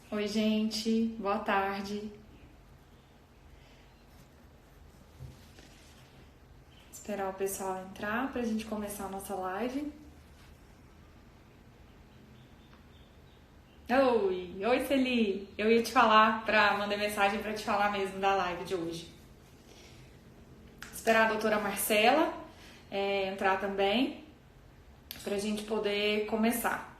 Oi, gente, boa tarde. Esperar o pessoal entrar pra gente começar a nossa live. Oi, Celi. Eu ia te falar mandar mensagem pra te falar mesmo da live de hoje. Esperar a doutora Marcela entrar também pra gente poder começar.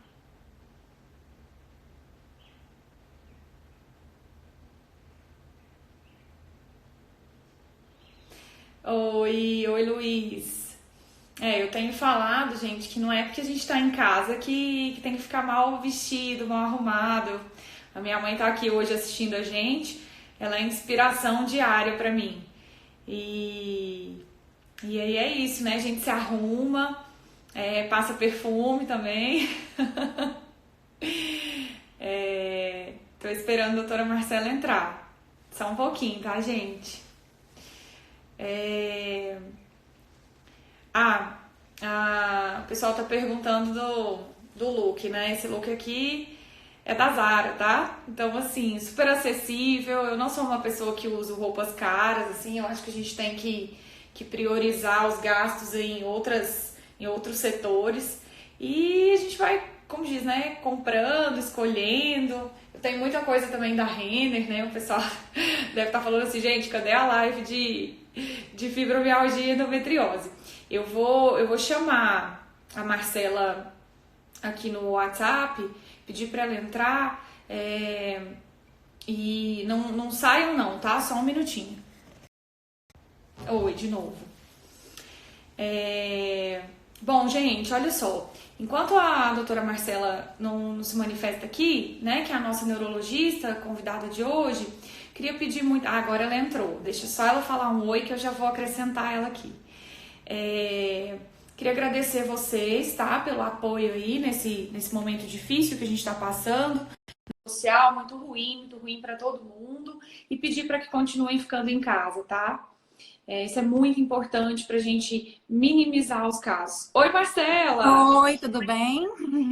Oi, Luiz. Eu tenho falado, gente, que não é porque a gente tá em casa que tem que ficar mal vestido, mal arrumado. A minha mãe tá aqui hoje assistindo a gente, ela é inspiração diária pra mim. E, e aí é isso, né? A gente se arruma, passa perfume também. Tô esperando a doutora Marcela entrar. Só um pouquinho, tá, gente? É... Ah, o pessoal tá perguntando do look, né? Esse look aqui é da Zara, tá? Então, assim, super acessível. Eu não sou uma pessoa que usa roupas caras, assim. Eu acho que a gente tem que priorizar os gastos em outros setores. E a gente vai, como diz, né? Comprando, escolhendo. Eu tenho muita coisa também da Renner, né? O pessoal deve estar falando assim, gente, cadê a live de fibromialgia e endometriose? Eu vou chamar a Marcela aqui no WhatsApp, pedir para ela entrar e não saiam não, tá? Só um minutinho. Oi, de novo. Bom, gente, olha só. Enquanto a doutora Marcela não se manifesta aqui, né, que é a nossa neurologista convidada de hoje, queria pedir muito... agora ela entrou. Deixa só ela falar um oi que eu já vou acrescentar ela aqui. Queria agradecer vocês, tá, pelo apoio aí nesse momento difícil que a gente está passando, social, muito ruim para todo mundo, e pedir para que continuem ficando em casa, tá? Isso é muito importante para a gente minimizar os casos. Oi, Marcela! Oi, tudo bem?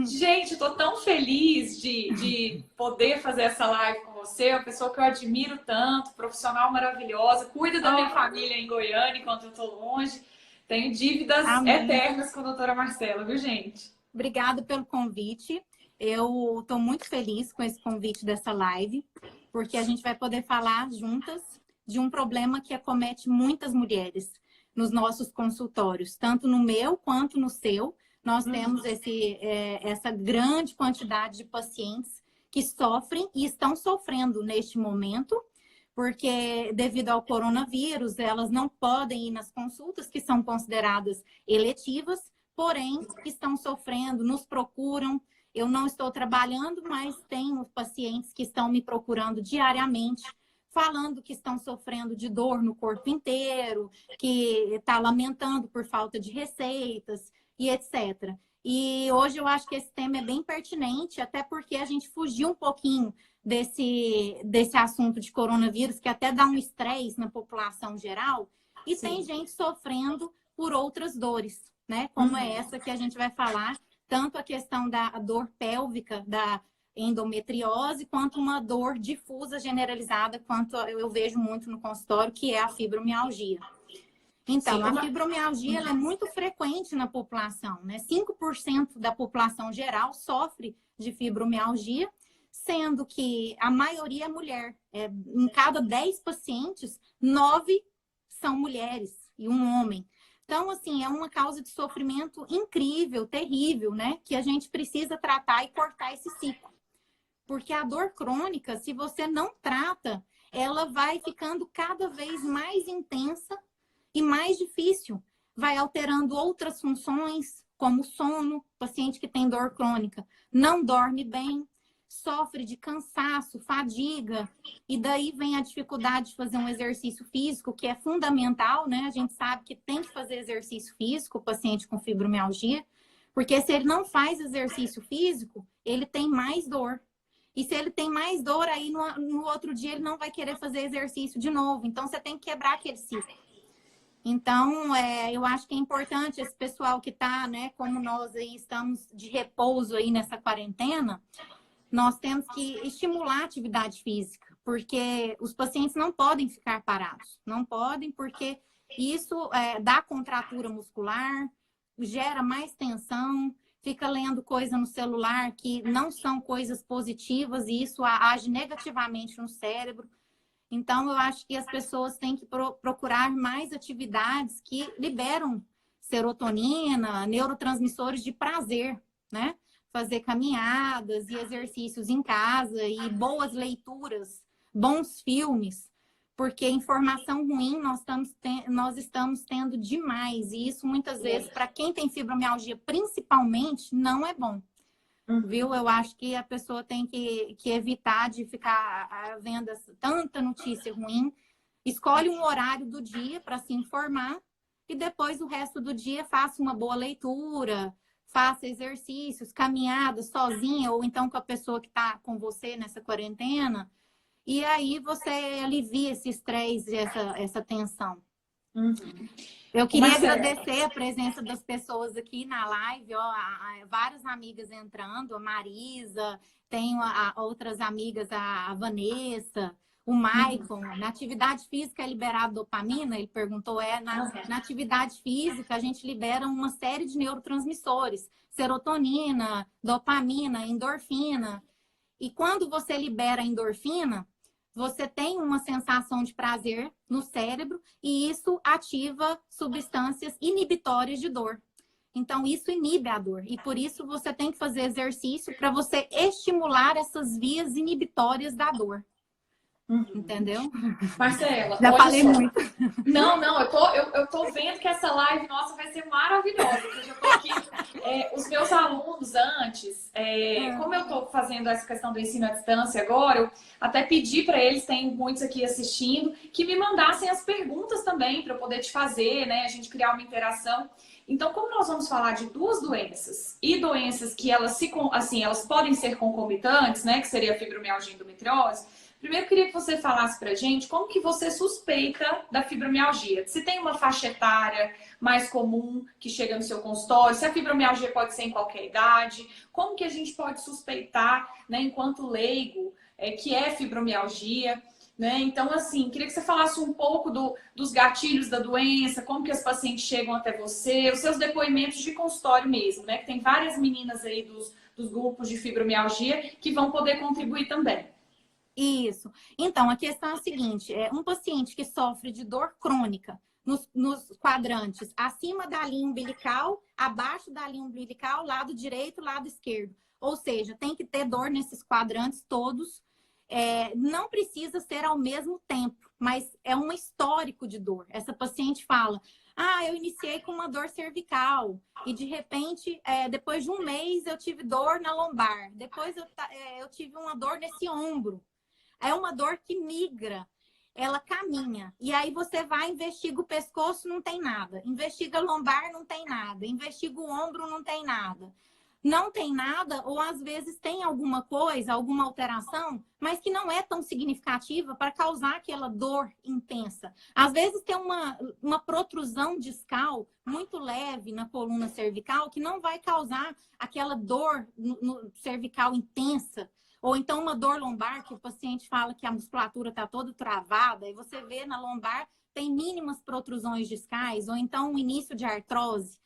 Gente, eu tô tão feliz de poder fazer essa live com você, uma pessoa que eu admiro tanto, profissional maravilhosa, cuida da minha Oh, família em Goiânia enquanto eu tô longe. Tenho dívidas amém. eternas com a doutora Marcela, viu, gente? Obrigada pelo convite. Eu estou muito feliz com esse convite dessa live, porque a gente vai poder falar juntas de um problema que acomete muitas mulheres nos nossos consultórios, tanto no meu quanto no seu. Nós temos essa grande quantidade de pacientes que sofrem e estão sofrendo neste momento, porque devido ao coronavírus, elas não podem ir nas consultas que são consideradas eletivas, porém estão sofrendo, nos procuram. Eu não estou trabalhando, mas tenho pacientes que estão me procurando diariamente, falando que estão sofrendo de dor no corpo inteiro, que está lamentando por falta de receitas e etc. E hoje eu acho que esse tema é bem pertinente, até porque a gente fugiu um pouquinho desse assunto de coronavírus, que até dá um estresse na população geral, e tem Sim. gente sofrendo por outras dores, né? Como é essa que a gente vai falar, tanto a questão da dor pélvica, da endometriose, quanto uma dor difusa generalizada, quanto eu vejo muito no consultório, que é a fibromialgia. Sim, Então, a fibromialgia ela é muito frequente na população, né? 5% da população geral sofre de fibromialgia, sendo que a maioria é mulher. Em cada 10 pacientes, 9 são mulheres e um homem. Então, assim, é uma causa de sofrimento incrível, terrível, né? Que a gente precisa tratar e cortar esse ciclo. Porque a dor crônica, se você não trata, ela vai ficando cada vez mais intensa e mais difícil. Vai alterando outras funções, como o sono. Paciente que tem dor crônica não dorme bem, sofre de cansaço, fadiga, e daí vem a dificuldade de fazer um exercício físico, que é fundamental, né? A gente sabe que tem que fazer exercício físico, o paciente com fibromialgia, porque se ele não faz exercício físico, ele tem mais dor. E se ele tem mais dor, aí no outro dia ele não vai querer fazer exercício de novo. Então, você tem que quebrar aquele ciclo. Então, eu acho que é importante esse pessoal que está, né, como nós aí estamos de repouso aí nessa quarentena, nós temos que estimular a atividade física, porque os pacientes não podem ficar parados. Não podem, porque isso dá contratura muscular, gera mais tensão, fica lendo coisa no celular que não são coisas positivas e isso age negativamente no cérebro. Então, eu acho que as pessoas têm que procurar mais atividades que liberam serotonina, neurotransmissores de prazer, né? Fazer caminhadas e exercícios em casa e boas leituras, bons filmes, porque informação ruim nós estamos tendo demais e isso muitas vezes, para quem tem fibromialgia principalmente, não é bom. Viu? Eu acho que a pessoa tem que evitar de ficar vendo tanta notícia ruim. Escolhe um horário do dia para se informar e depois o resto do dia faça uma boa leitura, faça exercícios, caminhadas sozinha ou então com a pessoa que está com você nessa quarentena. E aí você alivia esse estresse, essa tensão. Eu queria agradecer a presença das pessoas aqui na live, ó, várias amigas entrando, a Marisa, tenho outras amigas, a Vanessa, o Maicon. Na atividade física é liberado dopamina? Ele perguntou, na atividade física a gente libera uma série de neurotransmissores, serotonina, dopamina, endorfina. E quando você libera a endorfina, você tem uma sensação de prazer no cérebro e isso ativa substâncias inibitórias de dor. Então, isso inibe a dor. E por isso você tem que fazer exercício para você estimular essas vias inibitórias da dor. Entendeu? Marcela, já falei só. muito. Não, eu tô vendo que essa live nossa vai ser maravilhosa. Porque eu já tô aqui. Os meus alunos antes, como eu tô fazendo essa questão do ensino à distância agora, eu até pedi para eles, tem muitos aqui assistindo, que me mandassem as perguntas também para eu poder te fazer, né? A gente criar uma interação. Então, como nós vamos falar de duas doenças e doenças que elas podem ser concomitantes, né? Que seria a fibromialgia e endometriose. Primeiro, eu queria que você falasse pra gente como que você suspeita da fibromialgia. Se tem uma faixa etária mais comum que chega no seu consultório, se a fibromialgia pode ser em qualquer idade, como que a gente pode suspeitar, né, enquanto leigo, que é fibromialgia, né? Então, assim, queria que você falasse um pouco dos gatilhos da doença, como que as pacientes chegam até você, os seus depoimentos de consultório mesmo, né? Que tem várias meninas aí dos grupos de fibromialgia que vão poder contribuir também. Isso. Então, a questão é a seguinte, um paciente que sofre de dor crônica nos quadrantes acima da linha umbilical, abaixo da linha umbilical, lado direito, lado esquerdo. Ou seja, tem que ter dor nesses quadrantes todos. Não precisa ser ao mesmo tempo, mas é um histórico de dor. Essa paciente fala, eu iniciei com uma dor cervical e de repente, depois de um mês, eu tive dor na lombar. Depois eu tive uma dor nesse ombro. É uma dor que migra, ela caminha. E aí você vai, investiga o pescoço, não tem nada. Investiga a lombar, não tem nada. Investiga o ombro, não tem nada. Não tem nada, ou às vezes tem alguma coisa, alguma alteração, mas que não é tão significativa para causar aquela dor intensa. Às vezes tem uma protrusão discal muito leve na coluna cervical que não vai causar aquela dor no cervical intensa. Ou então uma dor lombar, que o paciente fala que a musculatura está toda travada, e você vê na lombar tem mínimas protrusões discais, ou então um início de artrose.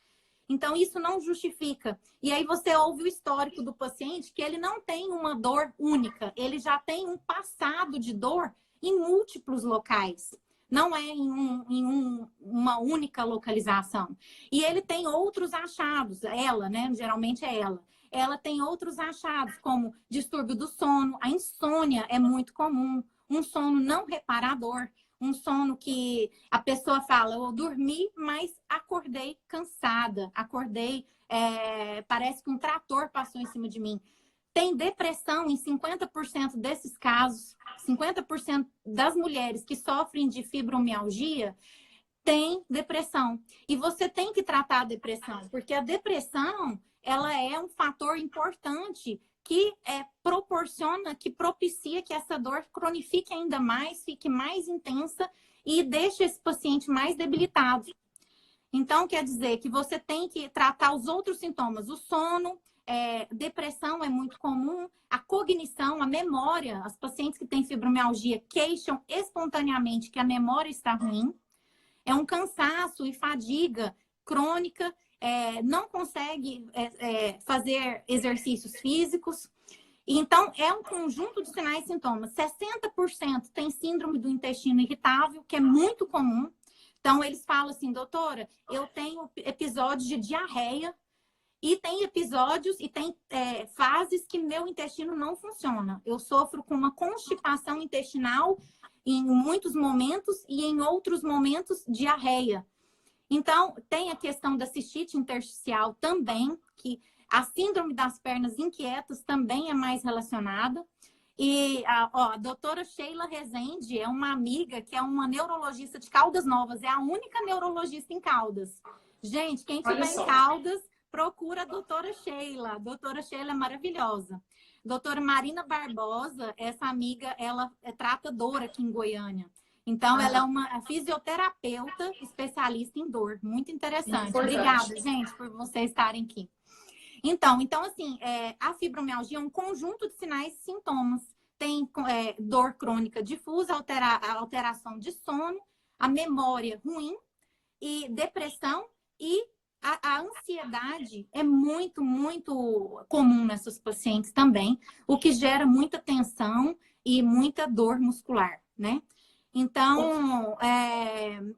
Então, isso não justifica. E aí você ouve o histórico do paciente que ele não tem uma dor única, ele já tem um passado de dor em múltiplos locais. Não é em uma única localização. E ele tem outros achados, ela, né? Geralmente é ela. Ela tem outros achados, como distúrbio do sono, a insônia é muito comum, um sono não reparador, um sono que a pessoa fala, eu dormi, mas acordei cansada, parece que um trator passou em cima de mim. Tem depressão em 50% desses casos, 50% das mulheres que sofrem de fibromialgia tem depressão. E você tem que tratar a depressão, porque a depressão ela é um fator importante que propicia que essa dor cronifique ainda mais, fique mais intensa e deixe esse paciente mais debilitado. Então, quer dizer que você tem que tratar os outros sintomas. O sono depressão é muito comum, a cognição, a memória, as pacientes que têm fibromialgia queixam espontaneamente que a memória está ruim, é um cansaço e fadiga crônica, não consegue fazer exercícios físicos. Então, é um conjunto de sinais e sintomas. 60% tem síndrome do intestino irritável, que é muito comum. Então, eles falam assim, doutora, eu tenho episódios de diarreia, e tem episódios e tem fases que meu intestino não funciona. Eu sofro com uma constipação intestinal em muitos momentos e em outros momentos diarreia. Então, tem a questão da cistite intersticial também, que a síndrome das pernas inquietas também é mais relacionada. E a doutora Sheila Rezende é uma amiga que é uma neurologista de Caldas Novas, é a única neurologista em Caldas. Gente, quem tiver em Caldas, procura a doutora Sheila. A doutora Sheila é maravilhosa. Doutora Marina Barbosa, essa amiga, ela trata dor aqui em Goiânia. Então, ela é uma fisioterapeuta especialista em dor. Muito interessante. Obrigada, gente, por vocês estarem aqui. Então assim, a fibromialgia é um conjunto de sinais e sintomas. Tem dor crônica difusa, alteração de sono, a memória ruim, e depressão e a ansiedade é muito, muito comum nessas pacientes também, o que gera muita tensão e muita dor muscular, né? Então,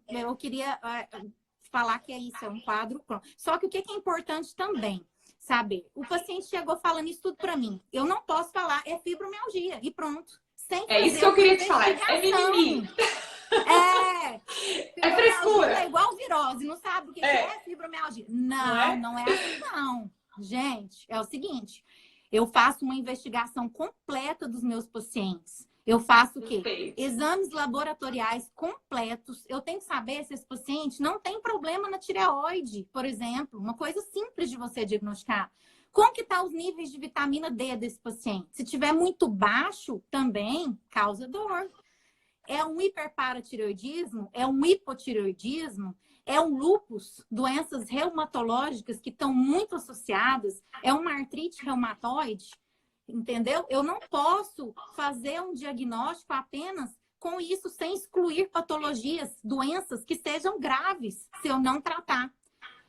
eu queria falar que é isso, é um quadro crônico. Só que o que é importante também saber? O paciente chegou falando isso tudo para mim. Eu não posso falar, é fibromialgia, e pronto. Sem é isso que eu queria te falar, é mimimi. É frescura. É igual virose, não sabe o que é fibromialgia. Não é assim, não. Gente, é o seguinte, eu faço uma investigação completa dos meus pacientes. Eu faço o quê? Exames laboratoriais completos. Eu tenho que saber se esse paciente não tem problema na tireoide, por exemplo. Uma coisa simples de você diagnosticar. Como que tá os níveis de vitamina D desse paciente? Se tiver muito baixo, também causa dor. É um hiperparatireoidismo? É um hipotireoidismo? É um lúpus? Doenças reumatológicas que estão muito associadas? É uma artrite reumatoide? Entendeu? Eu não posso fazer um diagnóstico apenas com isso, sem excluir patologias, doenças que sejam graves, se eu não tratar.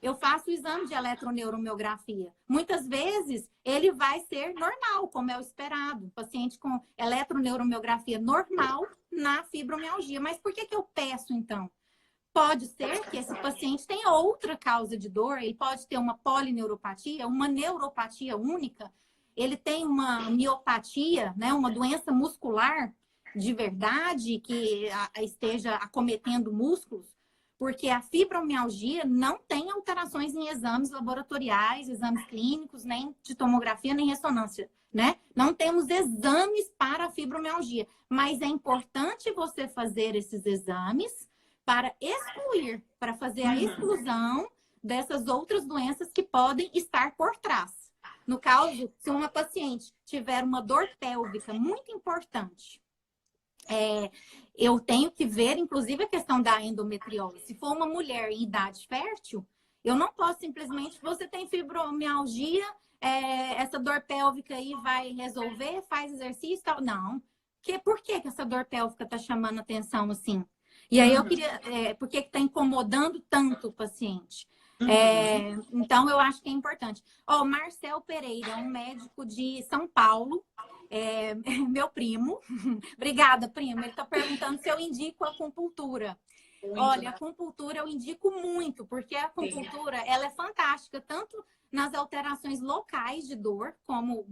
Eu faço o exame de eletroneuromiografia. Muitas vezes, ele vai ser normal, como é o esperado. Paciente com eletroneuromiografia normal na fibromialgia. Mas por que eu peço, então? Pode ser que esse paciente tenha outra causa de dor. Ele pode ter uma polineuropatia, uma neuropatia única. Ele tem uma miopatia, né, uma doença muscular de verdade que esteja acometendo músculos. Porque a fibromialgia não tem alterações em exames laboratoriais, exames clínicos, nem de tomografia, nem ressonância, né? Não temos exames para a fibromialgia, mas é importante você fazer esses exames para excluir, para fazer a exclusão dessas outras doenças que podem estar por trás. No caso, se uma paciente tiver uma dor pélvica muito importante, eu tenho que ver, inclusive, a questão da endometriose. Se for uma mulher em idade fértil, eu não posso simplesmente, você tem fibromialgia, essa dor pélvica aí vai resolver, faz exercício e tal. Não. Por que essa dor pélvica está chamando atenção assim? E aí eu queria, por que está incomodando tanto o paciente? Então, eu acho que é importante. Marcel Pereira, um médico de São Paulo, meu primo. Obrigada, primo. Ele está perguntando se eu indico acupuntura. Olha, a acupuntura eu indico muito, porque a acupuntura ela é fantástica, tanto nas alterações locais de dor, como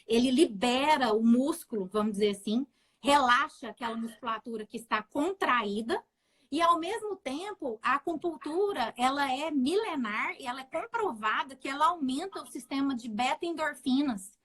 ele libera o músculo, vamos dizer assim, relaxa aquela musculatura que está contraída. E, ao mesmo tempo, a acupuntura, ela é milenar e ela é comprovada que ela aumenta o sistema de beta-endorfinas.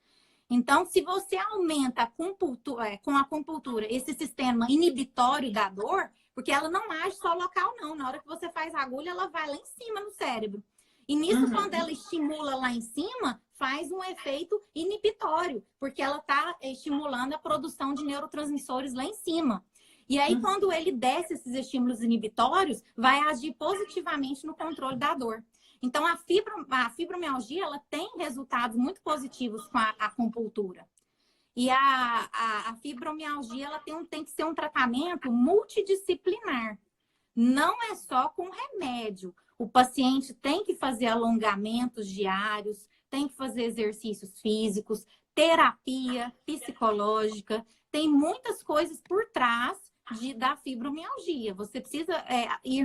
Então, se você aumenta com a acupuntura esse sistema inibitório da dor, porque ela não age só local, não. Na hora que você faz a agulha, ela vai lá em cima no cérebro. E nisso, quando ela estimula lá em cima, faz um efeito inibitório, porque ela está estimulando a produção de neurotransmissores lá em cima. E aí, quando ele desce esses estímulos inibitórios, vai agir positivamente no controle da dor. Então, a fibromialgia, ela tem resultados muito positivos com a acupuntura. E a fibromialgia, ela tem que ser um tratamento multidisciplinar. Não é só com remédio. O paciente tem que fazer alongamentos diários, tem que fazer exercícios físicos, terapia psicológica. Tem muitas coisas por trás da fibromialgia. Você precisa ir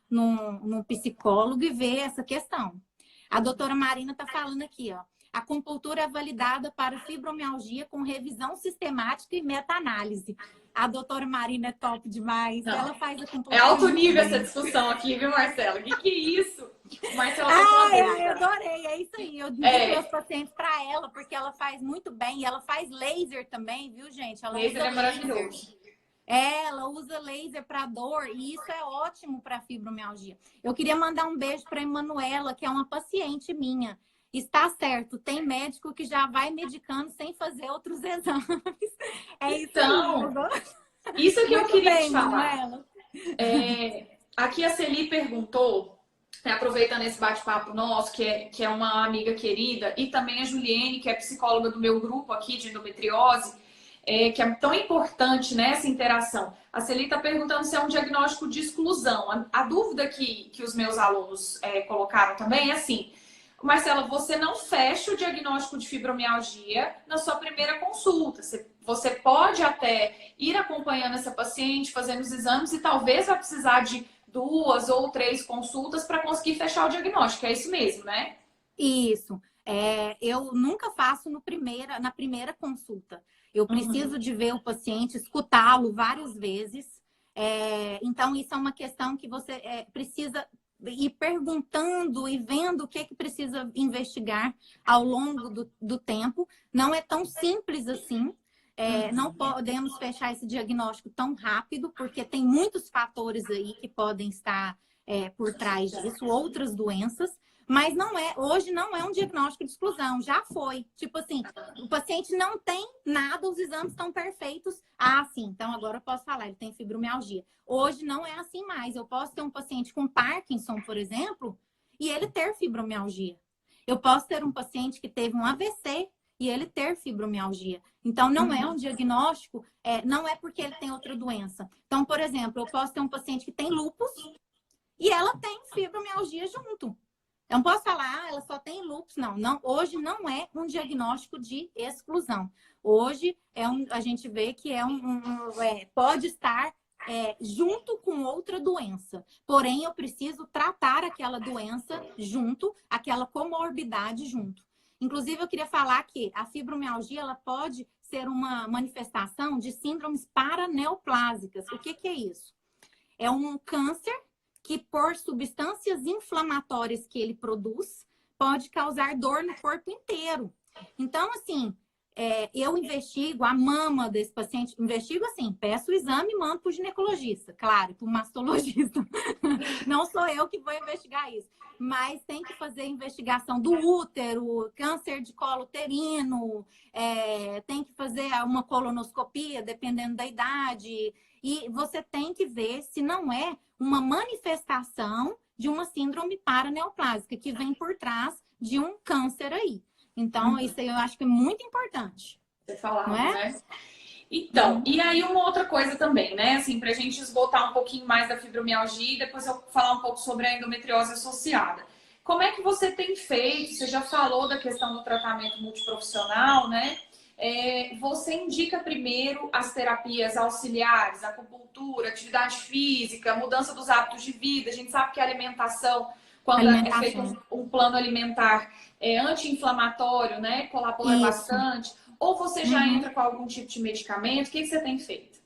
num psicólogo e ver essa questão. A doutora Marina está falando aqui, ó. A acupuntura é validada para fibromialgia com revisão sistemática e meta-análise. A doutora Marina é top demais. Não. Ela faz acupuntura. É alto nível essa discussão aqui, viu, Marcela? O que é isso? Marcela, eu adorei. É isso aí. Eu digo meus pacientes para ela, porque ela faz muito bem. E ela faz laser também, viu, gente? Ela laser é maravilhoso. Ela usa laser para dor e isso é ótimo para fibromialgia. Eu queria mandar um beijo para a Emanuela, que é uma paciente minha. Está certo, tem médico que já vai medicando sem fazer outros exames. Então, isso que eu queria te falar. Aqui a Celi perguntou, aproveitando esse bate-papo nosso, que é uma amiga querida, e também a Juliene, que é psicóloga do meu grupo aqui de endometriose, que é tão importante, né, essa interação. A Celi está perguntando se é um diagnóstico de exclusão. A dúvida que os meus alunos colocaram também é assim: Marcela, você não fecha o diagnóstico de fibromialgia na sua primeira consulta. Você pode até ir acompanhando essa paciente, fazendo os exames e talvez vai precisar de 2 ou 3 consultas para conseguir fechar o diagnóstico. É isso mesmo, né? Isso. Eu nunca faço na primeira consulta. Eu preciso de ver o paciente, escutá-lo várias vezes. Então, isso é uma questão que você precisa ir perguntando e vendo o que precisa investigar ao longo do tempo. Não é tão simples assim. Não podemos fechar esse diagnóstico tão rápido, porque tem muitos fatores aí que podem estar por trás disso, outras doenças. Mas hoje não é um diagnóstico de exclusão, já foi. Tipo assim, o paciente não tem nada, os exames estão perfeitos. Ah, sim, então agora eu posso falar, ele tem fibromialgia. Hoje não é assim mais. Eu posso ter um paciente com Parkinson, por exemplo, e ele ter fibromialgia. Eu posso ter um paciente que teve um AVC e ele ter fibromialgia. Então, não é um diagnóstico, não é porque ele tem outra doença. Então, por exemplo, eu posso ter um paciente que tem lúpus e ela tem fibromialgia junto. Eu não posso falar, ela só tem lúpus. Não, hoje não é um diagnóstico de exclusão. Hoje a gente vê que pode estar junto com outra doença. Porém, eu preciso tratar aquela doença junto, aquela comorbidade junto. Inclusive, eu queria falar que a fibromialgia ela pode ser uma manifestação de síndromes paraneoplásicas. O que é isso? É um câncer que, por substâncias inflamatórias que ele produz, pode causar dor no corpo inteiro. Então, assim, eu investigo a mama desse paciente, investigo assim, peço o exame e mando para o ginecologista, claro, para o mastologista. Não sou eu que vou investigar isso, mas tem que fazer investigação do útero, câncer de colo uterino, tem que fazer uma colonoscopia, dependendo da idade, e você tem que ver se não é uma manifestação de uma síndrome paraneoplásica que vem por trás de um câncer aí. Então, isso aí eu acho que é muito importante. Você falar, né? Então, e aí uma outra coisa também, né? Assim, pra gente esgotar um pouquinho mais da fibromialgia e depois eu falar um pouco sobre a endometriose associada. Como é que você tem feito? Você já falou da questão do tratamento multiprofissional, né? Você indica primeiro as terapias auxiliares, acupuntura, atividade física, mudança dos hábitos de vida. A gente sabe que a alimentação, quando é feito um plano alimentar anti-inflamatório, né, colabora bastante. Ou você já entra com algum tipo de medicamento? O que você tem feito?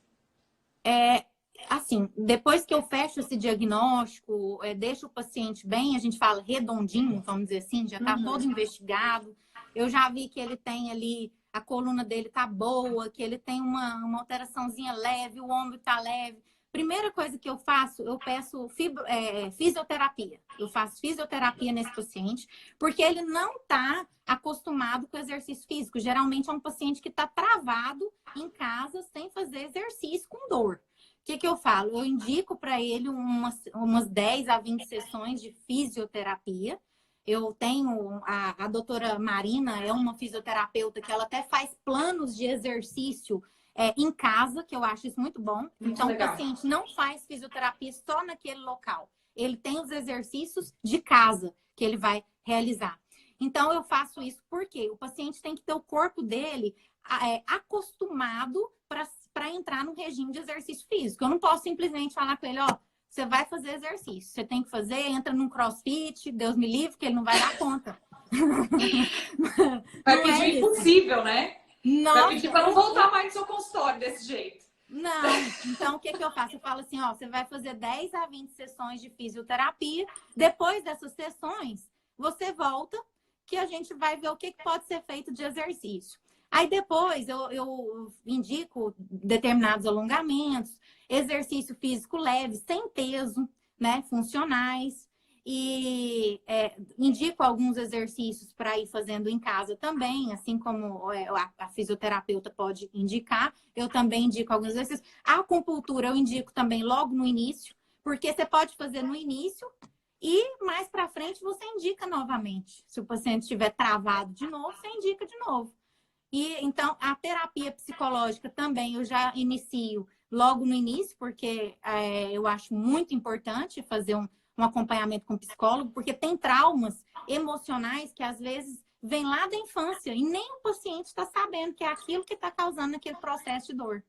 Assim, depois que eu fecho esse diagnóstico, deixo o paciente bem, a gente fala redondinho, vamos dizer assim, já está todo investigado. Eu já vi que ele tem ali, a coluna dele tá boa, que ele tem uma alteraçãozinha leve, o ombro tá leve. Primeira coisa que eu faço, eu peço fisioterapia. Eu faço fisioterapia nesse paciente, porque ele não está acostumado com exercício físico. Geralmente é um paciente que está travado em casa sem fazer exercício com dor. O que eu falo? Eu indico para ele umas 10 a 20 sessões de fisioterapia, Eu tenho a doutora Marina, é uma fisioterapeuta que ela até faz planos de exercício em casa, que eu acho isso muito bom. Muito Então, o legal. paciente não faz fisioterapia só naquele local. Ele tem os exercícios de casa que ele vai realizar. Então, eu faço isso porque o paciente tem que ter o corpo dele acostumado para entrar no regime de exercício físico. Eu não posso simplesmente falar com ele, ó, você vai fazer exercício, você tem que fazer, entra num crossfit, Deus me livre, que ele não vai dar conta. Vai Não pedir é o isso. impossível, né? Vai pedir Nossa, para não voltar mais no seu consultório desse jeito. não. Então, o que eu faço? Eu falo assim, ó, você vai fazer 10 a 20 sessões de fisioterapia. Depois dessas sessões, você volta, que a gente vai ver o que pode ser feito de exercício. Aí depois eu indico determinados alongamentos, exercício físico leve, sem peso, né? Funcionais. E indico alguns exercícios para ir fazendo em casa também, assim como a fisioterapeuta pode indicar. Eu também indico alguns exercícios. A acupuntura eu indico também logo no início, porque você pode fazer no início e mais para frente você indica novamente. Se o paciente estiver travado de novo, você indica de novo. E então a terapia psicológica também eu já inicio logo no início, porque eu acho muito importante fazer um acompanhamento com psicólogo, porque tem traumas emocionais que às vezes vêm lá da infância e nem o paciente está sabendo que é aquilo que está causando aquele processo de dor.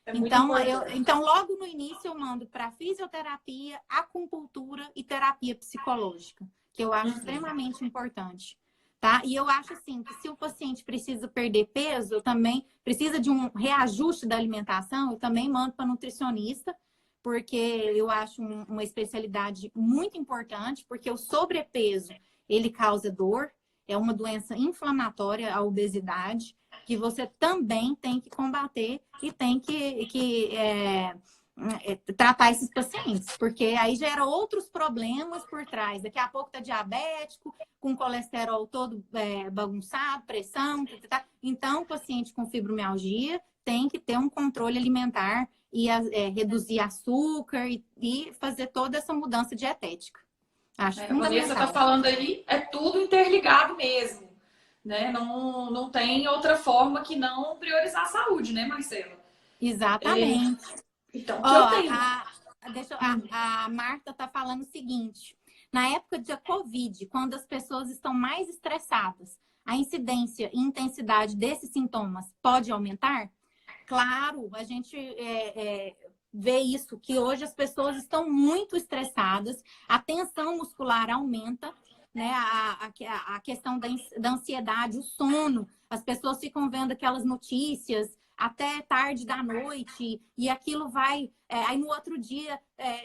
É muito Então, importante. então, logo no início eu mando para fisioterapia, acupuntura e terapia psicológica, que eu acho extremamente importante. Tá? E eu acho assim que se o paciente precisa perder peso, eu também precisa de um reajuste da alimentação, eu também mando para nutricionista, porque eu acho uma especialidade muito importante, porque o sobrepeso, ele causa dor, é uma doença inflamatória, a obesidade, que você também tem que combater e tem que tratar esses pacientes, porque aí gera outros problemas por trás. Daqui a pouco tá diabético, com colesterol todo bagunçado, pressão, tá. Então, o paciente com fibromialgia tem que ter um controle alimentar e reduzir açúcar e fazer toda essa mudança dietética. Acho A Vanessa está fundamental. falando aí, é tudo interligado mesmo, né? Não tem outra forma que não priorizar a saúde, né, Marcela? Exatamente. Então, o Ó, que eu tenho? a Marta tá falando o seguinte: na época de Covid, quando as pessoas estão mais estressadas, a incidência e intensidade desses sintomas pode aumentar? Claro, a gente vê isso, que hoje as pessoas estão muito estressadas, a tensão muscular aumenta, né? A questão da ansiedade, o sono, as pessoas ficam vendo aquelas notícias até tarde da noite e aquilo vai aí no outro dia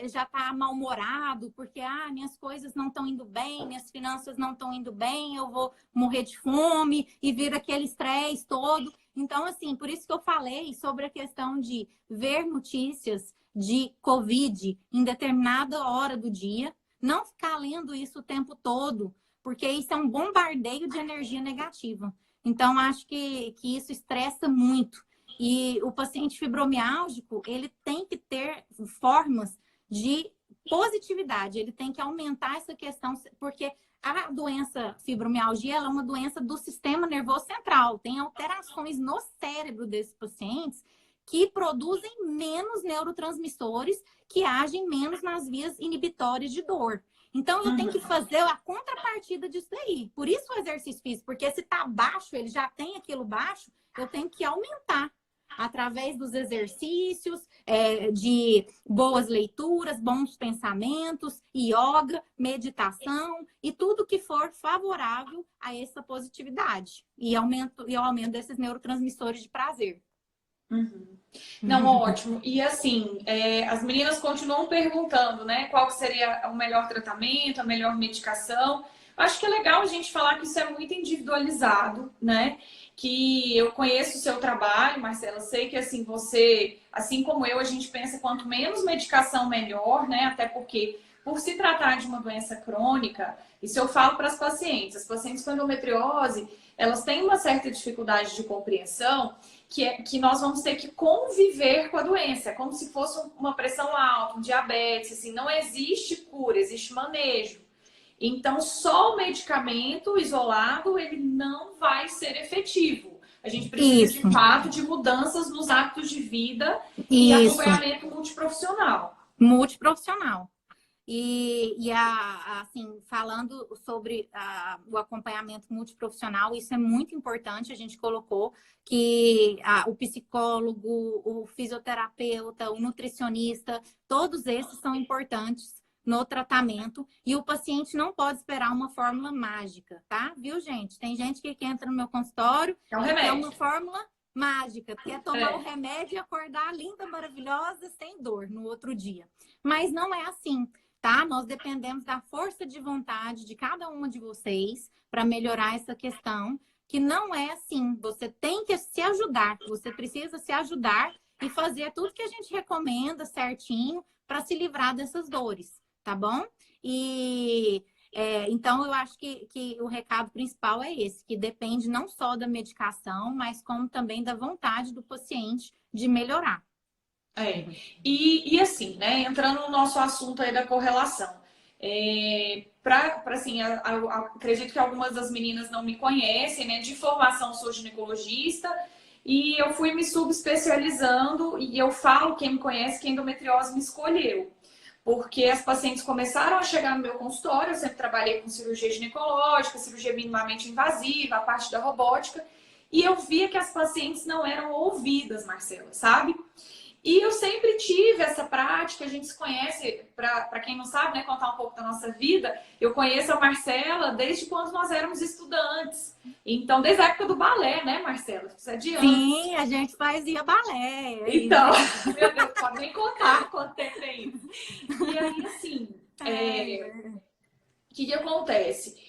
já tá mal-humorado porque minhas coisas não estão indo bem, minhas finanças não estão indo bem, eu vou morrer de fome e vira aquele estresse todo. Então, assim, por isso que eu falei sobre a questão de ver notícias de Covid em determinada hora do dia, não ficar lendo isso o tempo todo, porque isso é um bombardeio de energia negativa. Então, acho que isso estressa muito. E o paciente fibromialgico, ele tem que ter formas de positividade, ele tem que aumentar essa questão, porque a doença fibromialgia ela é uma doença do sistema nervoso central, tem alterações no cérebro desses pacientes que produzem menos neurotransmissores que agem menos nas vias inibitórias de dor. Então, eu tenho que fazer a contrapartida disso daí. Por isso o exercício físico, porque se tá baixo, ele já tem aquilo baixo, eu tenho que aumentar através dos exercícios, de boas leituras, bons pensamentos, yoga, meditação e tudo que for favorável a essa positividade e ao aumento desses neurotransmissores de prazer. Não, ótimo. E assim, as meninas continuam perguntando, né, qual que seria o melhor tratamento, a melhor medicação. Acho que é legal a gente falar que isso é muito individualizado, né? Que eu conheço o seu trabalho, Marcela, sei que assim você, assim como eu, a gente pensa quanto menos medicação melhor, né? Até porque por se tratar de uma doença crônica, isso eu falo para as pacientes com endometriose, elas têm uma certa dificuldade de compreensão que nós vamos ter que conviver com a doença, como se fosse uma pressão alta, um diabetes, assim, não existe cura, existe manejo. Então, só o medicamento isolado, ele não vai ser efetivo. A gente precisa, de fato, de mudanças nos hábitos de vida e acompanhamento multiprofissional. Multiprofissional. Assim, falando sobre o acompanhamento multiprofissional, isso é muito importante. A gente colocou que o psicólogo, o fisioterapeuta, o nutricionista, todos esses são importantes no tratamento e o paciente não pode esperar uma fórmula mágica, tá? Viu, gente? Tem gente que entra no meu consultório e quer uma fórmula mágica, quer tomar o remédio e acordar linda, maravilhosa, sem dor no outro dia. Mas não é assim. Tá? Nós dependemos da força de vontade de cada uma de vocês para melhorar essa questão, que não é assim. Você tem que se ajudar, você precisa se ajudar e fazer tudo que a gente recomenda certinho para se livrar dessas dores, tá bom? Então, eu acho que o recado principal é esse, que depende não só da medicação, mas como também da vontade do paciente de melhorar. E assim, né, entrando no nosso assunto aí da correlação, assim, eu acredito que algumas das meninas não me conhecem, né, de formação sou ginecologista e eu fui me subespecializando e eu falo, quem me conhece, que a endometriose me escolheu, porque as pacientes começaram a chegar no meu consultório, eu sempre trabalhei com cirurgia ginecológica, cirurgia minimamente invasiva, a parte da robótica, e eu via que as pacientes não eram ouvidas, Marcela, sabe? E eu sempre tive essa prática, a gente se conhece, para quem não sabe, né, contar um pouco da nossa vida, eu conheço a Marcela desde quando nós éramos estudantes. Então, desde a época do balé, né, Marcela? Você é de antes. Sim, a gente fazia balé. Então, meu Deus, pode nem contar quanto tempo é isso. E aí, assim, o que acontece?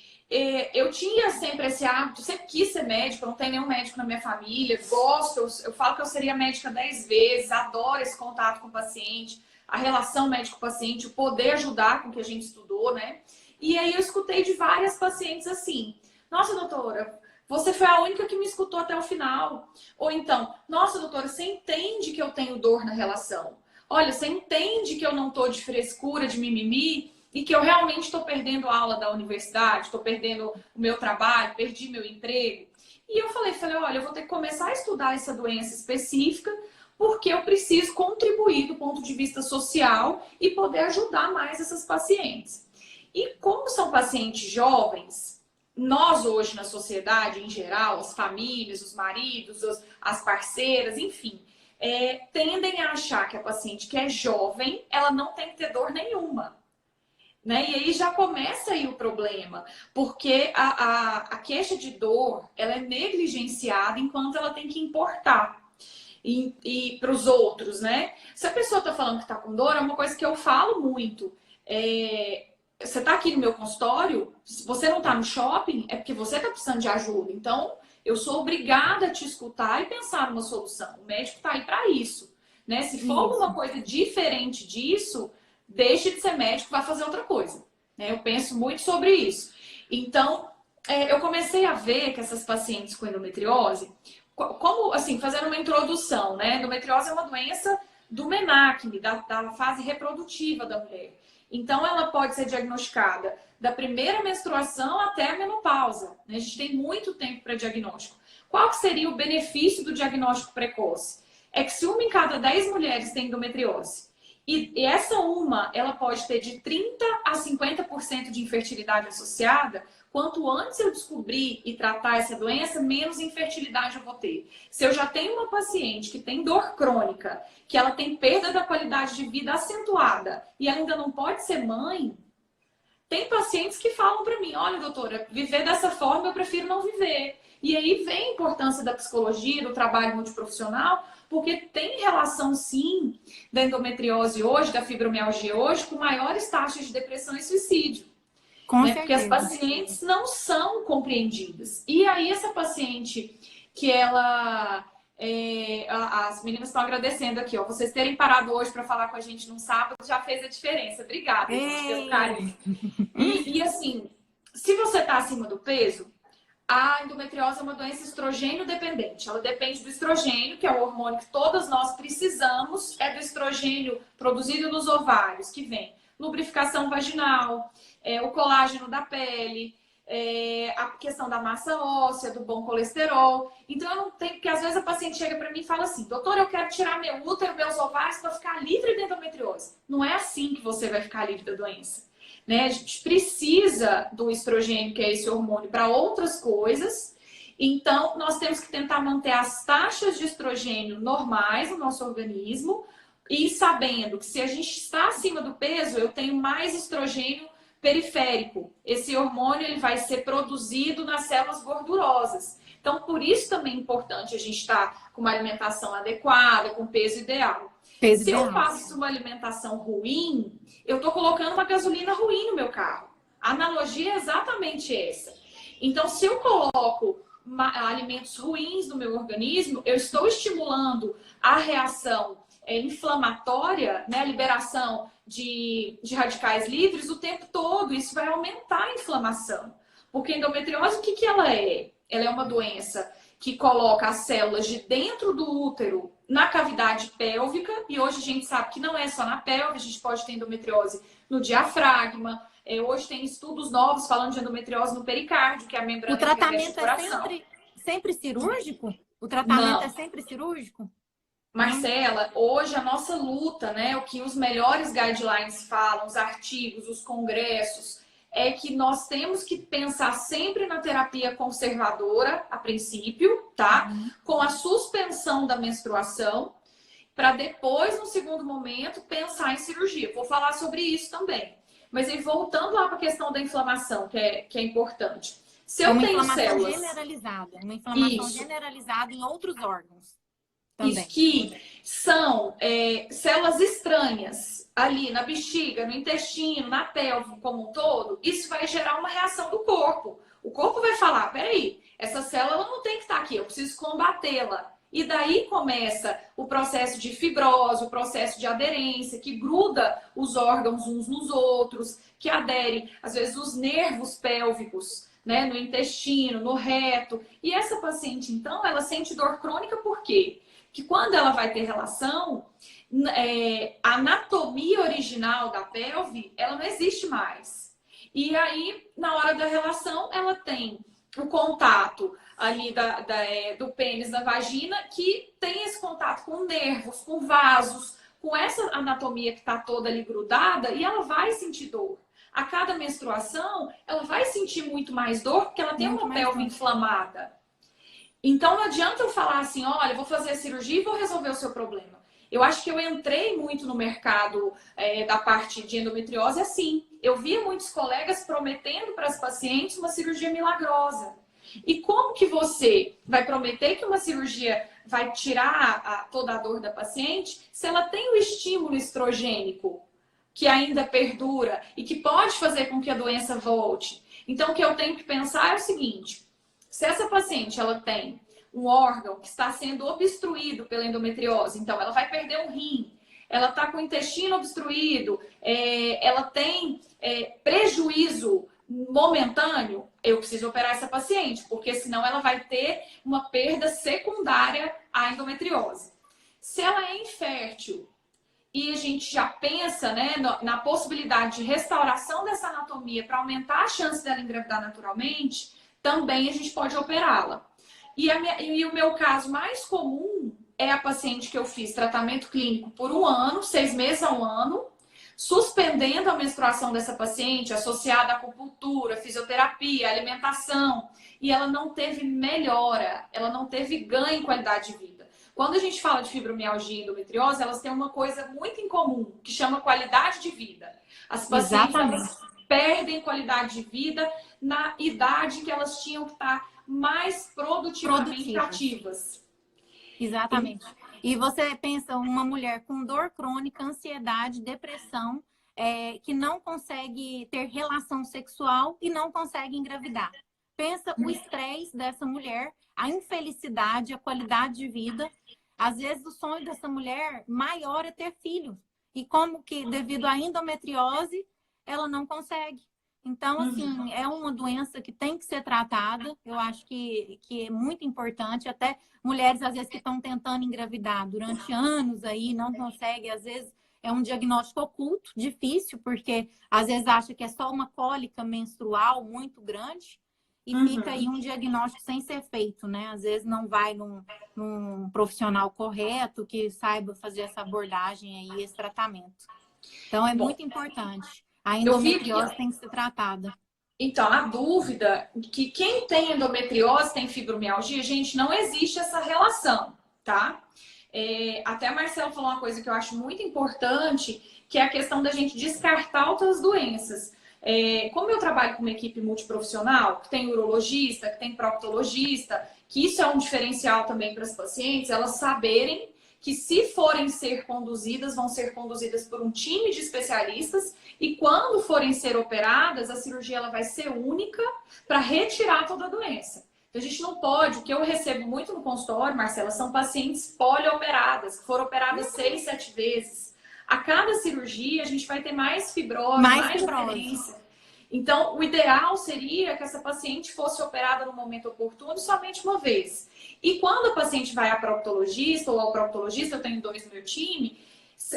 Eu tinha sempre esse hábito, sempre quis ser médica, não tem nenhum médico na minha família, gosto, eu falo que eu seria médica 10 vezes, adoro esse contato com o paciente, a relação médico-paciente, o poder ajudar com o que a gente estudou, né? E aí eu escutei de várias pacientes assim, nossa, doutora, você foi a única que me escutou até o final. Ou então, nossa, doutora, você entende que eu tenho dor na relação? Olha, você entende que eu não tô de frescura, de mimimi? E que eu realmente estou perdendo a aula da universidade, estou perdendo o meu trabalho, perdi meu emprego. E eu falei, olha, eu vou ter que começar a estudar essa doença específica, porque eu preciso contribuir do ponto de vista social e poder ajudar mais essas pacientes. E como são pacientes jovens, nós hoje na sociedade, em geral, as famílias, os maridos, as parceiras, enfim, tendem a achar que a paciente que é jovem, ela não tem que ter dor nenhuma. Né? E aí já começa aí o problema, porque a queixa de dor ela é negligenciada enquanto ela tem que importar e para os outros, né? Se a pessoa está falando que está com dor, é uma coisa que eu falo muito. Você está aqui no meu consultório, se você não está no shopping, é porque você está precisando de ajuda. Então, eu sou obrigada a te escutar e pensar numa solução. O médico está aí para isso, né? Se for alguma coisa diferente disso, deixe de ser médico, vai fazer outra coisa. Né? Eu penso muito sobre isso. Então, eu comecei a ver que essas pacientes com endometriose, como, assim, fazendo uma introdução, né? Endometriose é uma doença do menacne, da fase reprodutiva da mulher. Então, ela pode ser diagnosticada da primeira menstruação até a menopausa. Né? A gente tem muito tempo para diagnóstico. Qual que seria o benefício do diagnóstico precoce? É que se uma em cada 10 mulheres tem endometriose, e essa ela pode ter de 30% a 50% de infertilidade associada. Quanto antes eu descobrir e tratar essa doença, menos infertilidade eu vou ter. Se eu já tenho uma paciente que tem dor crônica, que ela tem perda da qualidade de vida acentuada e ainda não pode ser mãe, tem pacientes que falam para mim, olha, doutora, viver dessa forma eu prefiro não viver. E aí vem a importância da psicologia, do trabalho multiprofissional, porque tem relação, sim, da endometriose hoje, da fibromialgia hoje, com maiores taxas de depressão e suicídio. Né? Porque as pacientes não são compreendidas. E aí essa paciente que ela... as meninas estão agradecendo aqui, ó. Vocês terem parado hoje para falar com a gente num sábado já fez a diferença. Obrigada, gente, pelo carinho. E assim, se você está acima do peso, a endometriose é uma doença estrogênio dependente. Ela depende do estrogênio, que é o hormônio que todas nós precisamos. É do estrogênio produzido nos ovários, que vem lubrificação vaginal, o colágeno da pele, a questão da massa óssea, do bom colesterol. Então, eu não tenho, porque às vezes a paciente chega para mim e fala assim, doutor, eu quero tirar meu útero, meus ovários para ficar livre de endometriose. Não é assim que você vai ficar livre da doença. Né? A gente precisa do estrogênio, que é esse hormônio, para outras coisas. Então, nós temos que tentar manter as taxas de estrogênio normais no nosso organismo e sabendo que se a gente está acima do peso, eu tenho mais estrogênio periférico. Esse hormônio ele vai ser produzido nas células gordurosas. Então, por isso também é importante a gente estar com uma alimentação adequada, com peso ideal. Se eu faço uma alimentação ruim, eu estou colocando uma gasolina ruim no meu carro. A analogia é exatamente essa. Então, se eu coloco alimentos ruins no meu organismo, eu estou estimulando a reação inflamatória, né, a liberação de radicais livres o tempo todo. Isso vai aumentar a inflamação. Porque a endometriose, o que ela é? Ela é uma doença que coloca as células de dentro do útero na cavidade pélvica, e hoje a gente sabe que não é só na pelve, a gente pode ter endometriose no diafragma. Hoje tem estudos novos falando de endometriose no pericárdio, que é a membrana. O tratamento é sempre cirúrgico? O tratamento é sempre cirúrgico? Marcela, hoje a nossa luta, né, o que os melhores guidelines falam, os artigos, os congressos, é que nós temos que pensar sempre na terapia conservadora, a princípio, tá? Com a suspensão da menstruação, para depois, no segundo momento, pensar em cirurgia. Vou falar sobre isso também. Mas aí, voltando lá para a questão da inflamação, que é importante. Se eu tenho células... Uma inflamação generalizada em outros órgãos. Também. Isso, que são células estranhas ali na bexiga, no intestino, na pelve como um todo, isso vai gerar uma reação do corpo. O corpo vai falar, peraí, essa célula não tem que estar aqui, eu preciso combatê-la. E daí começa o processo de fibrose, o processo de aderência, que gruda os órgãos uns nos outros, que adere, às vezes, os nervos pélvicos, né, no intestino, no reto. E essa paciente, então, ela sente dor crônica por quê? Que quando ela vai ter relação, a anatomia original da pelve, ela não existe mais. E aí, na hora da relação, ela tem o contato ali do pênis, da vagina, que tem esse contato com nervos, com vasos, com essa anatomia que está toda ali grudada, e ela vai sentir dor. A cada menstruação, ela vai sentir muito mais dor, porque ela tem uma pelve inflamada. Então, não adianta eu falar assim, olha, vou fazer a cirurgia e vou resolver o seu problema. Eu acho que eu entrei muito no mercado da parte de endometriose assim. Eu via muitos colegas prometendo para as pacientes uma cirurgia milagrosa. E como que você vai prometer que uma cirurgia vai tirar toda a dor da paciente se ela tem o estímulo estrogênico que ainda perdura e que pode fazer com que a doença volte? Então, o que eu tenho que pensar é o seguinte: se essa paciente ela tem um órgão que está sendo obstruído pela endometriose, então ela vai perder um rim, ela está com o intestino obstruído, ela tem prejuízo momentâneo, eu preciso operar essa paciente, porque senão ela vai ter uma perda secundária à endometriose. Se ela é infértil e a gente já pensa, né, na possibilidade de restauração dessa anatomia para aumentar a chance dela engravidar naturalmente, também a gente pode operá-la. E o meu caso mais comum é a paciente que eu fiz tratamento clínico por 1 ano, 6 meses a 1 ano, suspendendo a menstruação dessa paciente, associada à acupuntura, fisioterapia, alimentação, e ela não teve melhora, ela não teve ganho em qualidade de vida. Quando a gente fala de fibromialgia e endometriose, elas têm uma coisa muito em comum, que chama qualidade de vida. As pacientes elas perdem qualidade de vida na idade que elas tinham que estar mais produtivamente ativas. Exatamente. E você pensa uma mulher com dor crônica, ansiedade, depressão, que não consegue ter relação sexual e não consegue engravidar. Pensa o estresse dessa mulher, a infelicidade, a qualidade de vida. Às vezes o sonho dessa mulher maior é ter filhos. E como que devido à endometriose, ela não consegue. Então, assim, é uma doença que tem que ser tratada. Eu acho que é muito importante. Até mulheres, às vezes, que estão tentando engravidar durante anos aí, não conseguem. Às vezes, é um diagnóstico oculto, difícil, porque às vezes acha que é só uma cólica menstrual muito grande e fica aí um diagnóstico sem ser feito, né? Às vezes não vai num profissional correto que saiba fazer essa abordagem aí, esse tratamento. Então, é Bom, muito importante. A eu vi que, endometriose tem que ser tratada. então, a dúvida que quem tem endometriose tem fibromialgia, gente, não existe essa relação, tá? Até a Marcela falou uma coisa que eu acho muito importante, que é a questão da gente descartar outras doenças. Como eu trabalho com uma equipe multiprofissional, que tem urologista, que tem proctologista, que isso é um diferencial também para as pacientes, elas saberem que se forem ser conduzidas, vão ser conduzidas por um time de especialistas e quando forem ser operadas, a cirurgia ela vai ser única para retirar toda a doença. Então, a gente não pode, o que eu recebo muito no consultório, Marcela, são pacientes polioperadas, que foram operadas 6, 7 vezes. A cada cirurgia, a gente vai ter mais fibrose, mais aderência. Então, o ideal seria que essa paciente fosse operada no momento oportuno somente uma vez. E quando a paciente vai à proctologista ou ao proctologista, eu tenho 2 no meu time,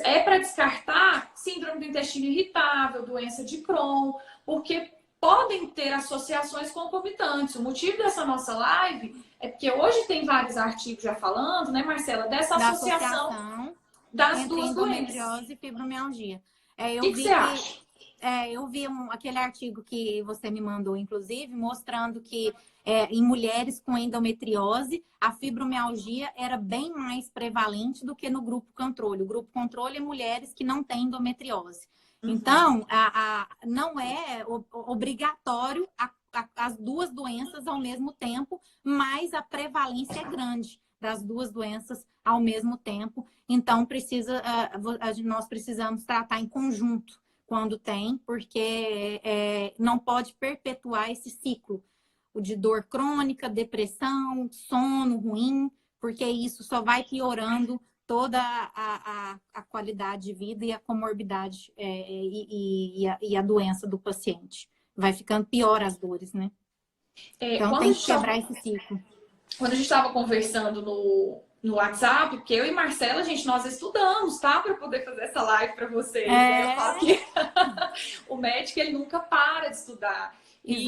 é para descartar síndrome do intestino irritável, doença de Crohn, porque podem ter associações concomitantes. O motivo dessa nossa live é porque hoje tem vários artigos já falando, né, Marcela, dessa associação das duas doenças. Endometriose e fibromialgia. O que você acha? Eu vi aquele artigo que você me mandou, inclusive, mostrando que em mulheres com endometriose, a fibromialgia era bem mais prevalente do que no grupo controle. O grupo controle é mulheres que não têm endometriose. Então, não é obrigatório as duas doenças ao mesmo tempo, mas a prevalência é grande das duas doenças ao mesmo tempo. Então, nós precisamos tratar em conjunto quando tem, porque não pode perpetuar esse ciclo de dor crônica, depressão, sono ruim, porque isso só vai piorando toda a qualidade de vida e a comorbidade e a doença do paciente. Vai ficando pior as dores, né? Então tem que quebrar esse ciclo. Quando a gente estava conversando no WhatsApp, porque eu e Marcela, gente, nós estudamos, tá? Para poder fazer essa live para vocês. Né? Eu falo que o médico, ele nunca para de estudar. E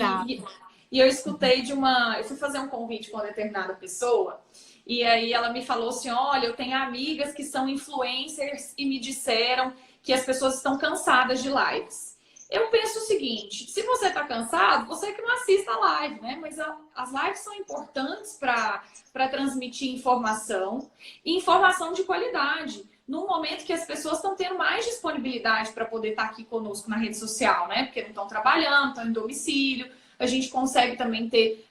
eu escutei eu fui fazer um convite com uma determinada pessoa, e aí ela me falou assim, olha, eu tenho amigas que são influencers e me disseram que as pessoas estão cansadas de lives. Eu penso o seguinte, se você está cansado, você que não assista a live, né? Mas as lives são importantes para transmitir informação e informação de qualidade. Num momento que as pessoas estão tendo mais disponibilidade para poder estar aqui conosco na rede social, né? Porque não estão trabalhando, estão em domicílio. A gente consegue também ter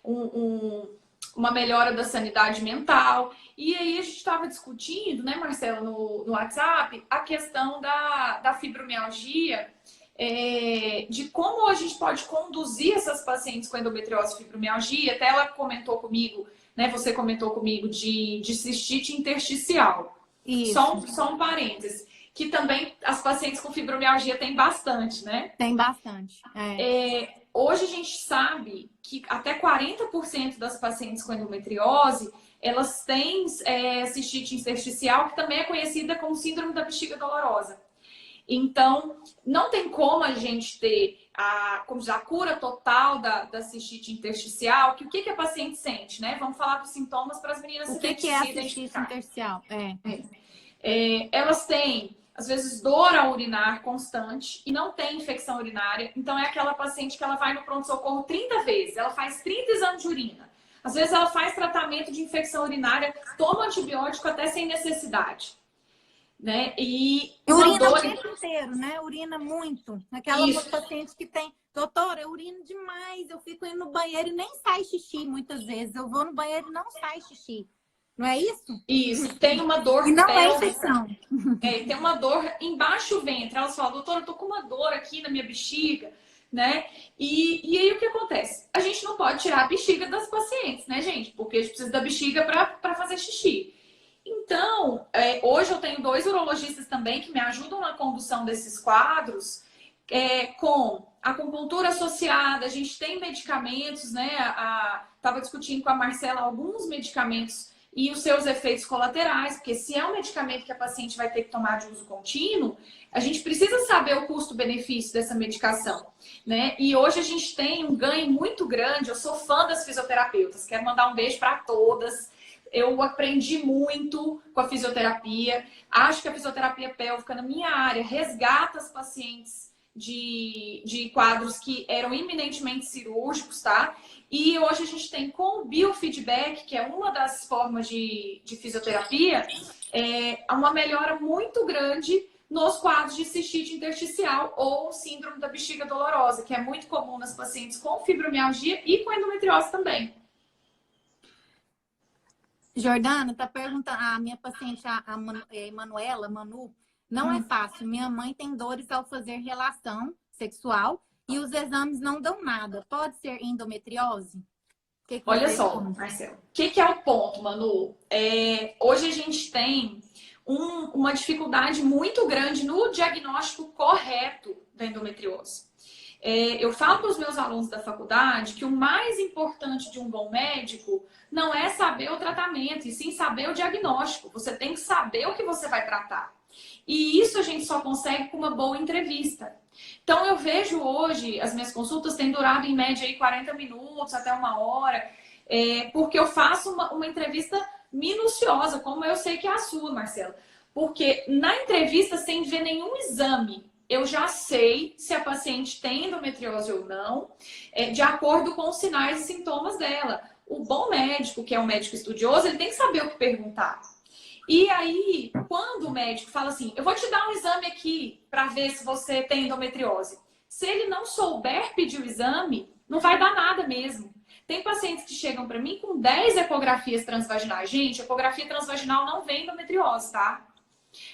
uma melhora da sanidade mental. E aí a gente estava discutindo, né, Marcela, no WhatsApp, a questão da fibromialgia, de como a gente pode conduzir essas pacientes com endometriose e fibromialgia. Até ela comentou comigo, né, você comentou comigo de cistite intersticial. Isso. Só um parênteses. Que também as pacientes com fibromialgia têm bastante, né? Tem bastante. Hoje a gente sabe que até 40% das pacientes com endometriose, elas têm cistite intersticial, que também é conhecida como síndrome da bexiga dolorosa. Então, não tem como a gente ter a cura total da cistite intersticial, que o que a paciente sente, né? Vamos falar dos sintomas para as meninas se identificarem. O que é a cistite intersticial? Elas têm, às vezes, dor ao urinar constante e não tem infecção urinária. Então, é aquela paciente que ela vai no pronto-socorro 30 vezes, ela faz 30 exames de urina. Às vezes, ela faz tratamento de infecção urinária, toma antibiótico até sem necessidade. Né? E urina o tempo inteiro, né? Urina muito. Aquela paciente que tem, doutora, eu urino demais, eu fico indo no banheiro e nem sai xixi muitas vezes. Eu vou no banheiro e não sai xixi. Não é isso? Isso, tem uma dor e não é infecção. Tem uma dor embaixo do ventre. Elas falam, doutora, eu tô com uma dor aqui na minha bexiga, né? E aí o que acontece? A gente não pode tirar a bexiga das pacientes, né, gente? Porque a gente precisa da bexiga para fazer xixi. Então, hoje eu tenho 2 urologistas também que me ajudam na condução desses quadros, com acupuntura associada. A gente tem medicamentos, né? Estava discutindo com a Marcela alguns medicamentos e os seus efeitos colaterais, porque se é um medicamento que a paciente vai ter que tomar de uso contínuo, a gente precisa saber o custo-benefício dessa medicação, né? E hoje a gente tem um ganho muito grande. Eu sou fã das fisioterapeutas, quero mandar um beijo para todas. Eu aprendi muito com a fisioterapia. Acho que a fisioterapia pélvica, na minha área, resgata as pacientes de quadros que eram eminentemente cirúrgicos, tá? E hoje a gente tem com o biofeedback, que é uma das formas de fisioterapia, uma melhora muito grande nos quadros de cistite intersticial ou síndrome da bexiga dolorosa, que é muito comum nas pacientes com fibromialgia e com endometriose também. Jordana, tá perguntando, a minha paciente, a Manuela, Manu, não é fácil. Minha mãe tem dores ao fazer relação sexual e os exames não dão nada. Pode ser endometriose? Olha só, Marcelo, o que é o ponto, Manu? Hoje a gente tem uma dificuldade muito grande no diagnóstico correto da endometriose. Eu falo para os meus alunos da faculdade que o mais importante de um bom médico não é saber o tratamento, e sim saber o diagnóstico. Você tem que saber o que você vai tratar. E isso a gente só consegue com uma boa entrevista. Então, eu vejo hoje, as minhas consultas têm durado em média aí 40 minutos, até 1 hora, porque eu faço uma entrevista minuciosa, como eu sei que é a sua, Marcela. Porque na entrevista, sem ver nenhum exame, eu já sei se a paciente tem endometriose ou não, de acordo com os sinais e sintomas dela. O bom médico, que é um médico estudioso, ele tem que saber o que perguntar. E aí, quando o médico fala assim, eu vou te dar um exame aqui para ver se você tem endometriose. Se ele não souber pedir o exame, não vai dar nada mesmo. Tem pacientes que chegam para mim com 10 ecografias transvaginais. Gente, ecografia transvaginal não vem endometriose, tá?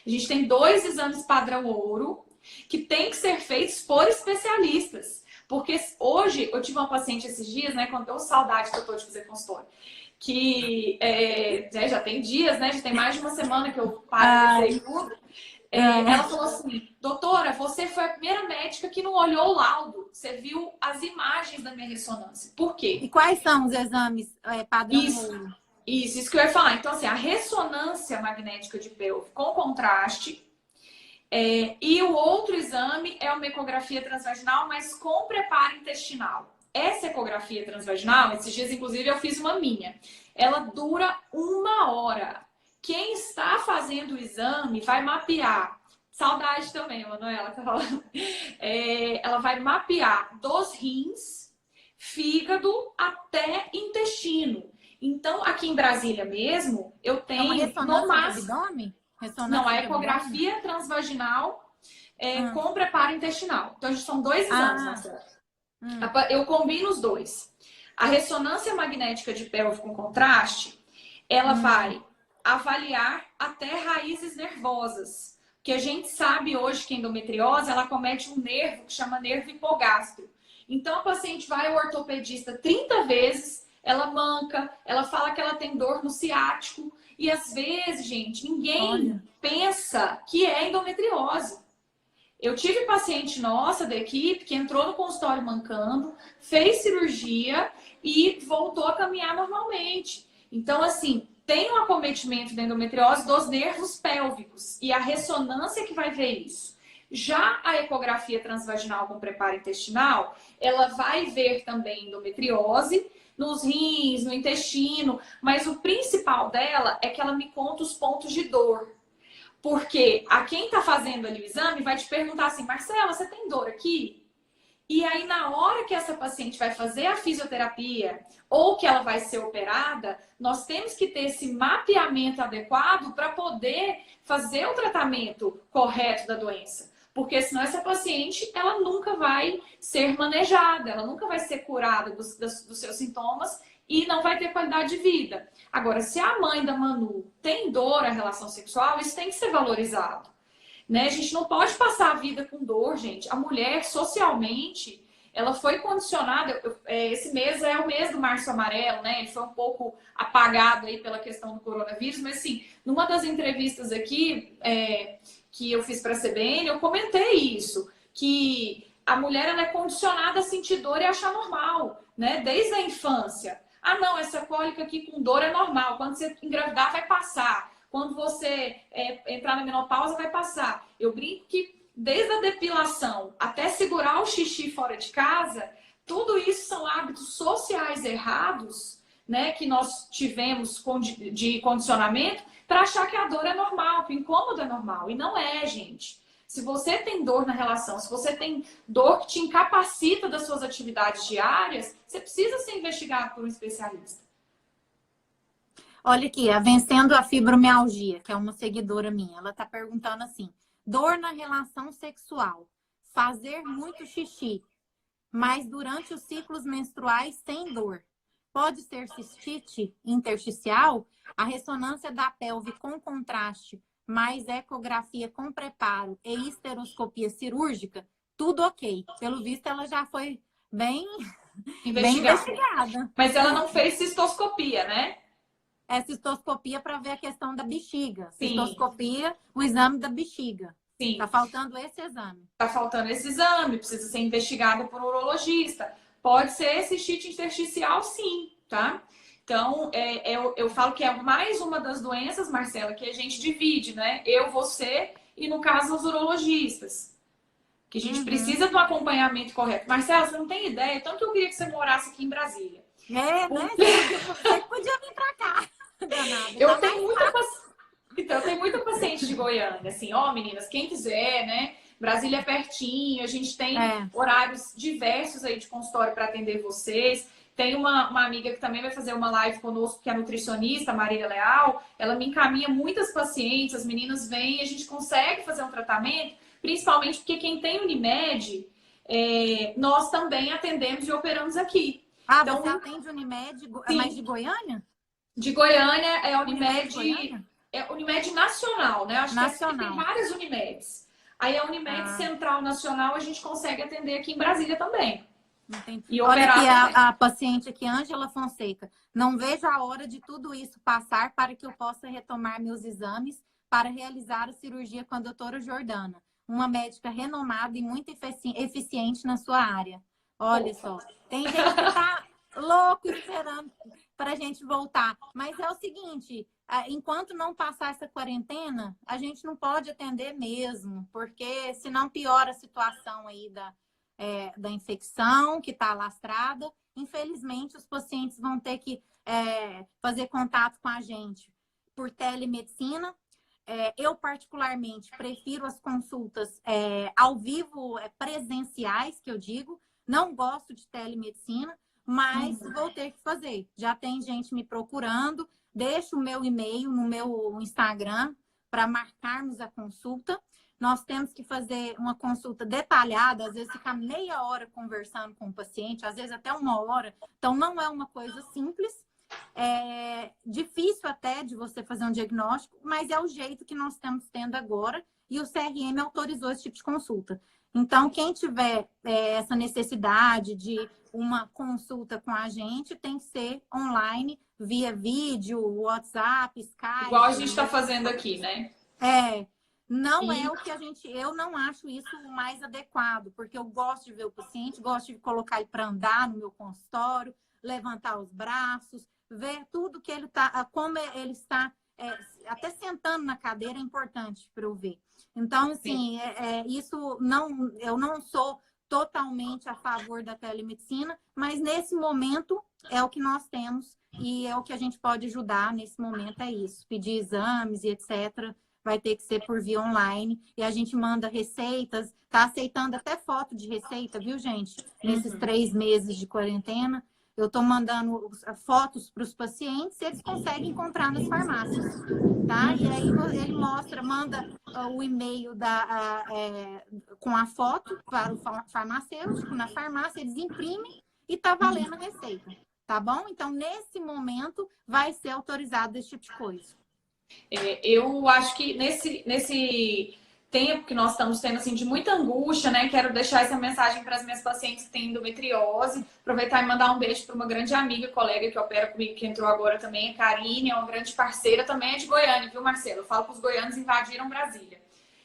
A gente tem 2 exames padrão ouro que tem que ser feitos por especialistas. Porque hoje, eu tive uma paciente esses dias, né, quando deu saudade que eu tô de fazer consultório, que já tem dias, né, já tem mais de uma semana que eu parei e tudo. Ela falou assim, doutora, você foi a primeira médica que não olhou o laudo, você viu as imagens da minha ressonância. Por quê? E quais são os exames padrão ouro? Isso que eu ia falar. Então, assim, a ressonância magnética de pelve com contraste. E o outro exame é uma ecografia transvaginal, mas com preparo intestinal. Essa ecografia transvaginal, esses dias, inclusive, eu fiz uma minha. Ela dura 1 hora. Quem está fazendo o exame vai mapear. Saudade também, Manuela, tá falando. Ela vai mapear dos rins, fígado até intestino. Então, aqui em Brasília mesmo, eu tenho... É uma ressonância do abdômen? Não, a ecografia transvaginal com preparo intestinal. Então, são 2 exames, Marcela. Eu combino os 2. A ressonância magnética de pelve com contraste, ela vai avaliar até raízes nervosas. Porque a gente sabe hoje que a endometriose, ela comete um nervo que chama nervo hipogástrio. Então, a paciente vai ao ortopedista 30 vezes, ela manca, ela fala que ela tem dor no ciático. E às vezes, gente, ninguém pensa que é endometriose. Eu tive paciente nossa da equipe que entrou no consultório mancando, fez cirurgia e voltou a caminhar normalmente. Então, assim, tem um acometimento da endometriose dos nervos pélvicos e a ressonância que vai ver isso. Já a ecografia transvaginal com preparo intestinal, ela vai ver também endometriose nos rins, no intestino, mas o principal dela é que ela me conta os pontos de dor. Porque a quem está fazendo ali o exame vai te perguntar assim, Marcela, você tem dor aqui? E aí, na hora que essa paciente vai fazer a fisioterapia ou que ela vai ser operada, nós temos que ter esse mapeamento adequado para poder fazer o tratamento correto da doença. Porque senão essa paciente, ela nunca vai ser manejada, ela nunca vai ser curada dos seus sintomas e não vai ter qualidade de vida. Agora, se a mãe da Manu tem dor à relação sexual, isso tem que ser valorizado. Né? A gente não pode passar a vida com dor, gente. A mulher, socialmente, ela foi condicionada. Esse mês é o mês do Março Amarelo, né? Ele foi um pouco apagado aí pela questão do coronavírus, mas assim, numa das entrevistas aqui que eu fiz para a CBN, eu comentei isso, que a mulher ela é condicionada a sentir dor e achar normal, né? Desde a infância. Ah, não, essa cólica aqui com dor é normal. Quando você engravidar, vai passar. Quando você entrar na menopausa, vai passar. Eu brinco que desde a depilação até segurar o xixi fora de casa, tudo isso são hábitos sociais errados, né, que nós tivemos de condicionamento para achar que a dor é normal, que o incômodo é normal. E não é, gente. Se você tem dor na relação, se você tem dor que te incapacita das suas atividades diárias, você precisa ser investigado por um especialista. Olha aqui, a Vencendo a Fibromialgia, que é uma seguidora minha, ela tá perguntando assim: dor na relação sexual, fazer muito xixi, mas durante os ciclos menstruais sem dor. Pode ser cistite intersticial? A ressonância da pelve com contraste, mais ecografia com preparo e esteroscopia cirúrgica, tudo ok. Pelo visto, ela já foi bem investigada. Mas ela não fez cistoscopia, né? É cistoscopia para ver a questão da bexiga. Sim. Cistoscopia, o exame da bexiga. Sim. Tá faltando esse exame. Tá faltando esse exame, precisa ser investigada por um urologista. Pode ser cistite intersticial, sim, tá? Então, eu falo que é mais uma das doenças, Marcela, que a gente divide, né? Eu, você e, no caso, os urologistas. Que a gente precisa do acompanhamento correto. Marcela, você não tem ideia, tanto que eu queria que você morasse aqui em Brasília. Né? Você podia vir pra cá. Eu tenho muita paciente de Goiânia, assim, ó, meninas, quem quiser, né? Brasília é pertinho, a gente tem horários diversos aí de consultório para atender vocês. Tem uma amiga que também vai fazer uma live conosco, que é nutricionista, Marília Leal. Ela me encaminha muitas pacientes, as meninas vêm e a gente consegue fazer um tratamento, principalmente porque quem tem Unimed, nós também atendemos e operamos aqui. Ah, então, você atende Unimed, mas de Goiânia? De Goiânia é a Unimed, Unimed Nacional, né? Acho que tem várias Unimeds. Aí a Unimed Central Nacional a gente consegue atender aqui em Brasília também. Entendi. E olha aqui a paciente aqui, Ângela Fonseca. Não vejo a hora de tudo isso passar para que eu possa retomar meus exames para realizar a cirurgia com a doutora Jordana, uma médica renomada e muito eficiente na sua área. Olha só, tem gente que tá louco esperando para a gente voltar. Mas é o seguinte, enquanto não passar essa quarentena, a gente não pode atender mesmo, porque senão piora a situação aí da infecção que está alastrada. Infelizmente, os pacientes vão ter que fazer contato com a gente por telemedicina. Eu, particularmente, prefiro as consultas ao vivo, presenciais, que eu digo. Não gosto de telemedicina, mas vou ter que fazer. Já tem gente me procurando. Deixo o meu e-mail no meu Instagram para marcarmos a consulta. Nós temos que fazer uma consulta detalhada, às vezes ficar meia hora conversando com o paciente, às vezes até uma hora. Então, não é uma coisa simples. É difícil até de você fazer um diagnóstico, mas é o jeito que nós estamos tendo agora e o CRM autorizou esse tipo de consulta. Então, quem tiver essa necessidade de uma consulta com a gente, tem que ser online, via vídeo, WhatsApp, Skype. Igual a gente está fazendo aqui, né? Não é o que eu não acho isso o mais adequado, porque eu gosto de ver o paciente, gosto de colocar ele para andar no meu consultório, levantar os braços, ver tudo que ele está, como ele está, até sentando na cadeira é importante para eu ver. Então, assim, eu não sou totalmente a favor da telemedicina, mas nesse momento é o que nós temos e é o que a gente pode ajudar nesse momento, é isso. Pedir exames e etc., vai ter que ser por via online e a gente manda receitas, tá aceitando até foto de receita, viu, gente? Nesses 3 meses de quarentena, eu tô mandando fotos para os pacientes e eles conseguem encontrar nas farmácias, tá? E aí ele manda o e-mail com a foto para o farmacêutico na farmácia, eles imprimem e tá valendo a receita, tá bom? Então, nesse momento, vai ser autorizado esse tipo de coisa. Eu acho que nesse tempo que nós estamos tendo assim, de muita angústia, né? Quero deixar essa mensagem para as minhas pacientes que têm endometriose. Aproveitar e mandar um beijo para uma grande amiga, colega que opera comigo, que entrou agora também, a Karine, é uma grande parceira, também é de Goiânia, viu, Marcelo? Eu falo que os goianos invadiram Brasília.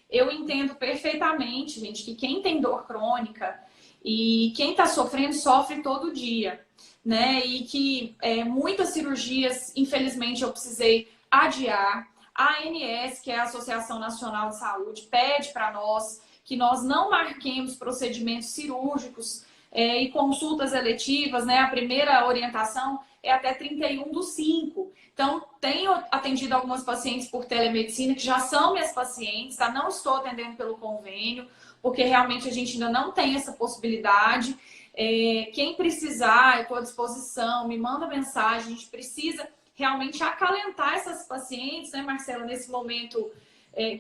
Eu entendo perfeitamente, gente, que quem tem dor crônica e quem está sofrendo, sofre todo dia. né? E que muitas cirurgias, infelizmente, eu precisei adiar. A ANS, que é a Associação Nacional de Saúde, pede para nós que nós não marquemos procedimentos cirúrgicos e consultas eletivas, né? A primeira orientação é até 31/5. Então, tenho atendido algumas pacientes por telemedicina que já são minhas pacientes, tá? Não estou atendendo pelo convênio, porque realmente a gente ainda não tem essa possibilidade. Quem precisar, eu estou à disposição, me manda mensagem, a gente precisa realmente acalentar essas pacientes, né, Marcela, nesse momento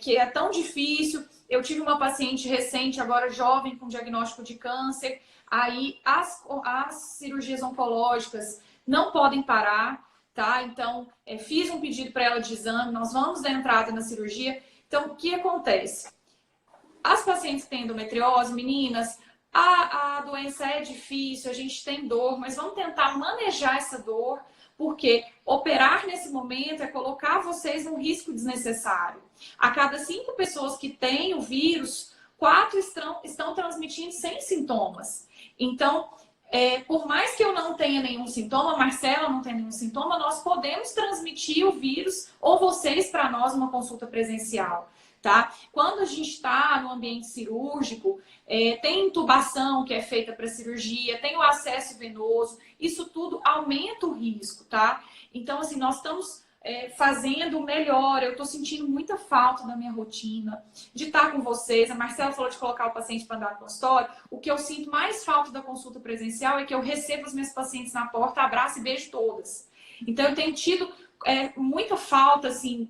que é tão difícil. Eu tive uma paciente recente, agora jovem, com diagnóstico de câncer, aí as cirurgias oncológicas não podem parar, tá? Então, fiz um pedido para ela de exame, nós vamos dar entrada na cirurgia. Então, o que acontece? As pacientes que têm endometriose, meninas, a doença é difícil, a gente tem dor, mas vamos tentar manejar essa dor, porque operar nesse momento é colocar vocês num risco desnecessário. A cada 5 pessoas que têm o vírus, 4 estão transmitindo sem sintomas. Então, por mais que eu não tenha nenhum sintoma, Marcela não tem nenhum sintoma, nós podemos transmitir o vírus ou vocês para nós numa consulta presencial. Tá? Quando a gente está no ambiente cirúrgico, tem intubação que é feita para cirurgia, tem o acesso venoso, isso tudo aumenta o risco, tá? Então, assim, nós estamos fazendo o melhor. Eu estou sentindo muita falta da minha rotina, de estar com vocês. A Marcela falou de colocar o paciente para andar no consultório. O que eu sinto mais falta da consulta presencial é que eu recebo as minhas pacientes na porta, abraço e beijo todas. Então, eu tenho tido muita falta, assim,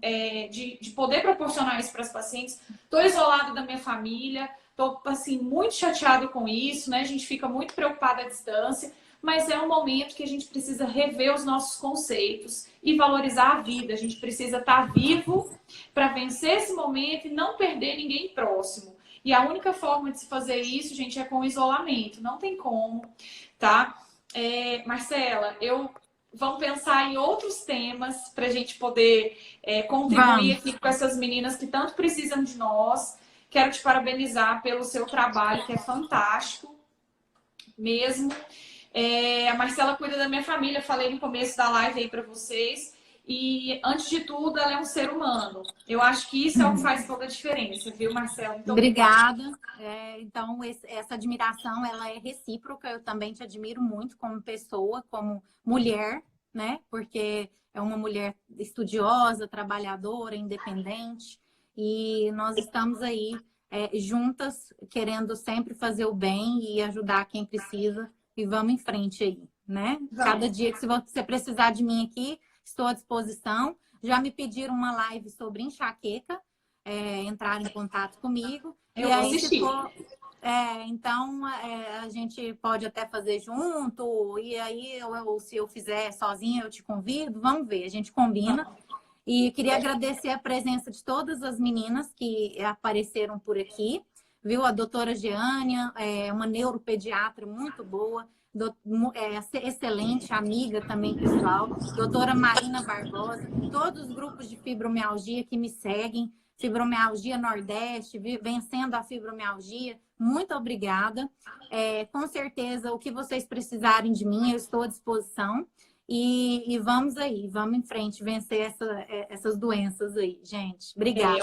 de poder proporcionar isso para as pacientes. Estou isolada da minha família, estou, assim, muito chateada com isso, né? A gente fica muito preocupada à distância, mas é um momento que a gente precisa rever os nossos conceitos e valorizar a vida. A gente precisa estar vivo para vencer esse momento e não perder ninguém próximo. E a única forma de se fazer isso, gente, é com o isolamento. Não tem como, tá? Marcela, vamos pensar em outros temas para a gente poder contribuir aqui com essas meninas que tanto precisam de nós. Quero te parabenizar pelo seu trabalho, que é fantástico mesmo. A Marcela cuida da minha família, falei no começo da live aí para vocês. E, antes de tudo, ela é um ser humano. Eu acho que isso é o que faz toda a diferença, viu, Marcela? Então, obrigada. Então, essa admiração, ela é recíproca. Eu também te admiro muito como pessoa, como mulher, né? Porque é uma mulher estudiosa, trabalhadora, independente. E nós estamos aí juntas, querendo sempre fazer o bem e ajudar quem precisa. E vamos em frente aí, né? Cada dia que você precisar de mim aqui, estou à disposição. Já me pediram uma live sobre enxaqueca, entrar em contato comigo. Eu vou assistir. Então, a gente pode até fazer junto. E aí, se eu fizer sozinha, eu te convido. Vamos ver, a gente combina. E queria agradecer a presença de todas as meninas que apareceram por aqui. Viu? A doutora Jeânia, uma neuropediatra muito boa. Excelente amiga também, pessoal. Doutora Marina Barbosa, todos os grupos de fibromialgia que me seguem, Fibromialgia Nordeste, vencendo a fibromialgia, muito obrigada. Com certeza, o que vocês precisarem de mim, eu estou à disposição. E vamos aí, vamos em frente, vencer essas doenças aí, gente. Obrigada.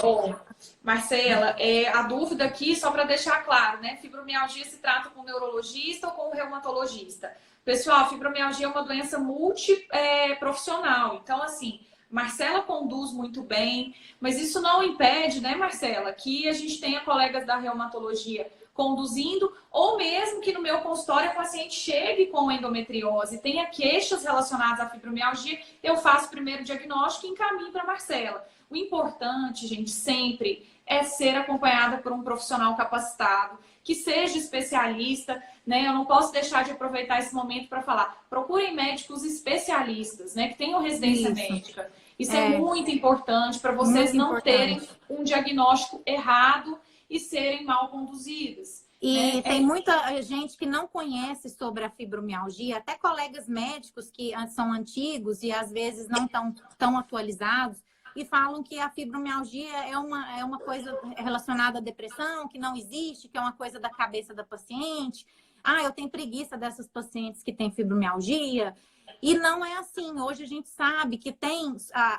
Marcela, a dúvida aqui, só para deixar claro, né? Fibromialgia se trata com o neurologista ou com o reumatologista? Pessoal, fibromialgia é uma doença multiprofissional. Então, assim, Marcela conduz muito bem, mas isso não impede, né, Marcela, que a gente tenha colegas da reumatologia conduzindo, ou mesmo que no meu consultório a paciente chegue com endometriose, tenha queixas relacionadas à fibromialgia, eu faço o primeiro diagnóstico e encaminho para a Marcela. O importante, gente, sempre é ser acompanhada por um profissional capacitado, que seja especialista, né? Eu não posso deixar de aproveitar esse momento para falar. Procurem médicos especialistas, né? Que tenham residência médica. Isso é muito importante para vocês não terem um diagnóstico errado e serem mal conduzidas. E tem muita gente que não conhece sobre a fibromialgia, até colegas médicos que são antigos e às vezes não estão tão atualizados, e falam que a fibromialgia é uma coisa relacionada à depressão, que não existe, que é uma coisa da cabeça da paciente. Ah, eu tenho preguiça dessas pacientes que têm fibromialgia. E não é assim. Hoje a gente sabe que tem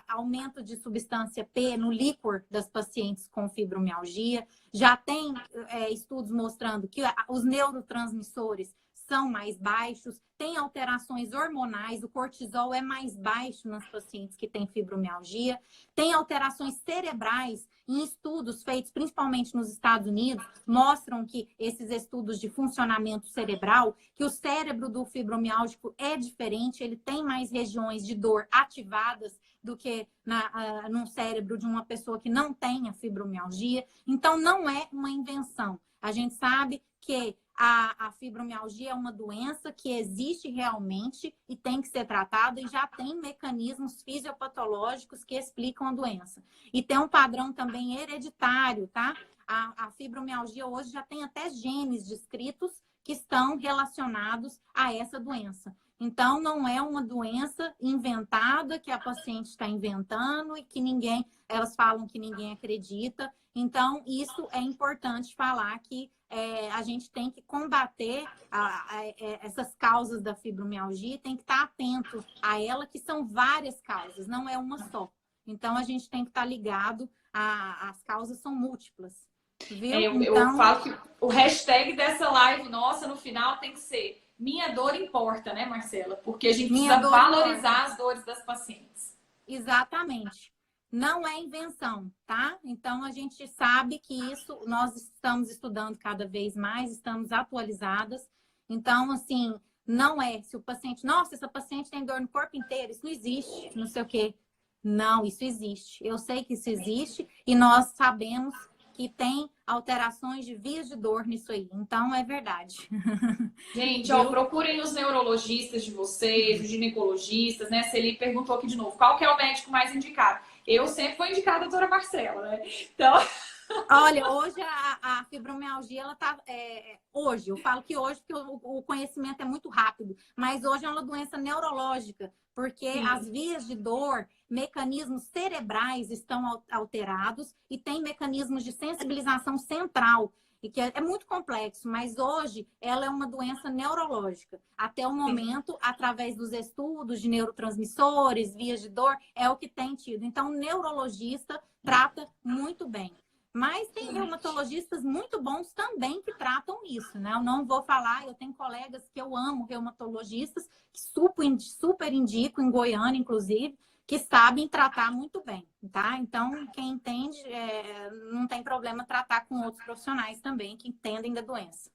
aumento de substância P no líquor das pacientes com fibromialgia. Já tem estudos mostrando que os neurotransmissores são mais baixos, tem alterações hormonais, o cortisol é mais baixo nas pacientes que têm fibromialgia, tem alterações cerebrais em estudos feitos principalmente nos Estados Unidos, mostram que esses estudos de funcionamento cerebral, que o cérebro do fibromialgico é diferente, ele tem mais regiões de dor ativadas do que no cérebro de uma pessoa que não tenha fibromialgia. Então, não é uma invenção. A gente sabe que a fibromialgia é uma doença que existe realmente e tem que ser tratada e já tem mecanismos fisiopatológicos que explicam a doença. E tem um padrão também hereditário, tá? A fibromialgia hoje já tem até genes descritos que estão relacionados a essa doença. Então, não é uma doença inventada que a paciente está inventando e que elas falam que ninguém acredita. Então, isso é importante falar que a gente tem que combater essas causas da fibromialgia, tem que estar atento a ela, que são várias causas, não é uma só. Então, a gente tem que estar ligado, as causas são múltiplas. Viu? Eu falo que o hashtag dessa live nossa no final tem que ser minha dor importa, né, Marcela? Porque a gente precisa valorizar as dores das pacientes. Exatamente. Não é invenção, tá? Então, a gente sabe que isso nós estamos estudando cada vez mais, estamos atualizadas. Então, assim, não é se o paciente... Nossa, essa paciente tem dor no corpo inteiro, isso não existe, não sei o quê. Não, isso existe. Eu sei que isso existe e nós sabemos que tem alterações de vias de dor nisso aí. Então, é verdade. Gente, ó, procurem os neurologistas de vocês, os ginecologistas, né? Celi perguntou aqui de novo, qual que é o médico mais indicado? Eu sempre vou indicar a doutora Marcela, né? Então... Olha, hoje a fibromialgia, ela tá... hoje, eu falo que hoje, porque o conhecimento é muito rápido, mas hoje é uma doença neurológica, porque as vias de dor, mecanismos cerebrais estão alterados e tem mecanismos de sensibilização central, e que é muito complexo, mas hoje ela é uma doença neurológica. Até o momento, através dos estudos de neurotransmissores, vias de dor, é o que tem tido. Então, o neurologista trata muito bem. Mas tem reumatologistas muito bons também que tratam isso, né? Eu não vou falar, eu tenho colegas que eu amo, reumatologistas, que super indico, em Goiânia, inclusive, que sabem tratar muito bem, tá? Então, quem entende, não tem problema tratar com outros profissionais também que entendem da doença.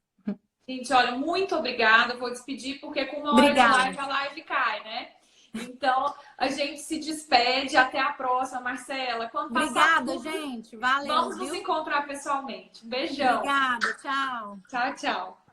Gente, olha, muito obrigada. Eu vou despedir porque com uma hora de live, a live cai, né? Então, a gente se despede. Até a próxima, Marcela. Obrigada, gente. Valeu. Vamos nos encontrar pessoalmente. Um beijão. Obrigada. Tchau. Tchau, tchau.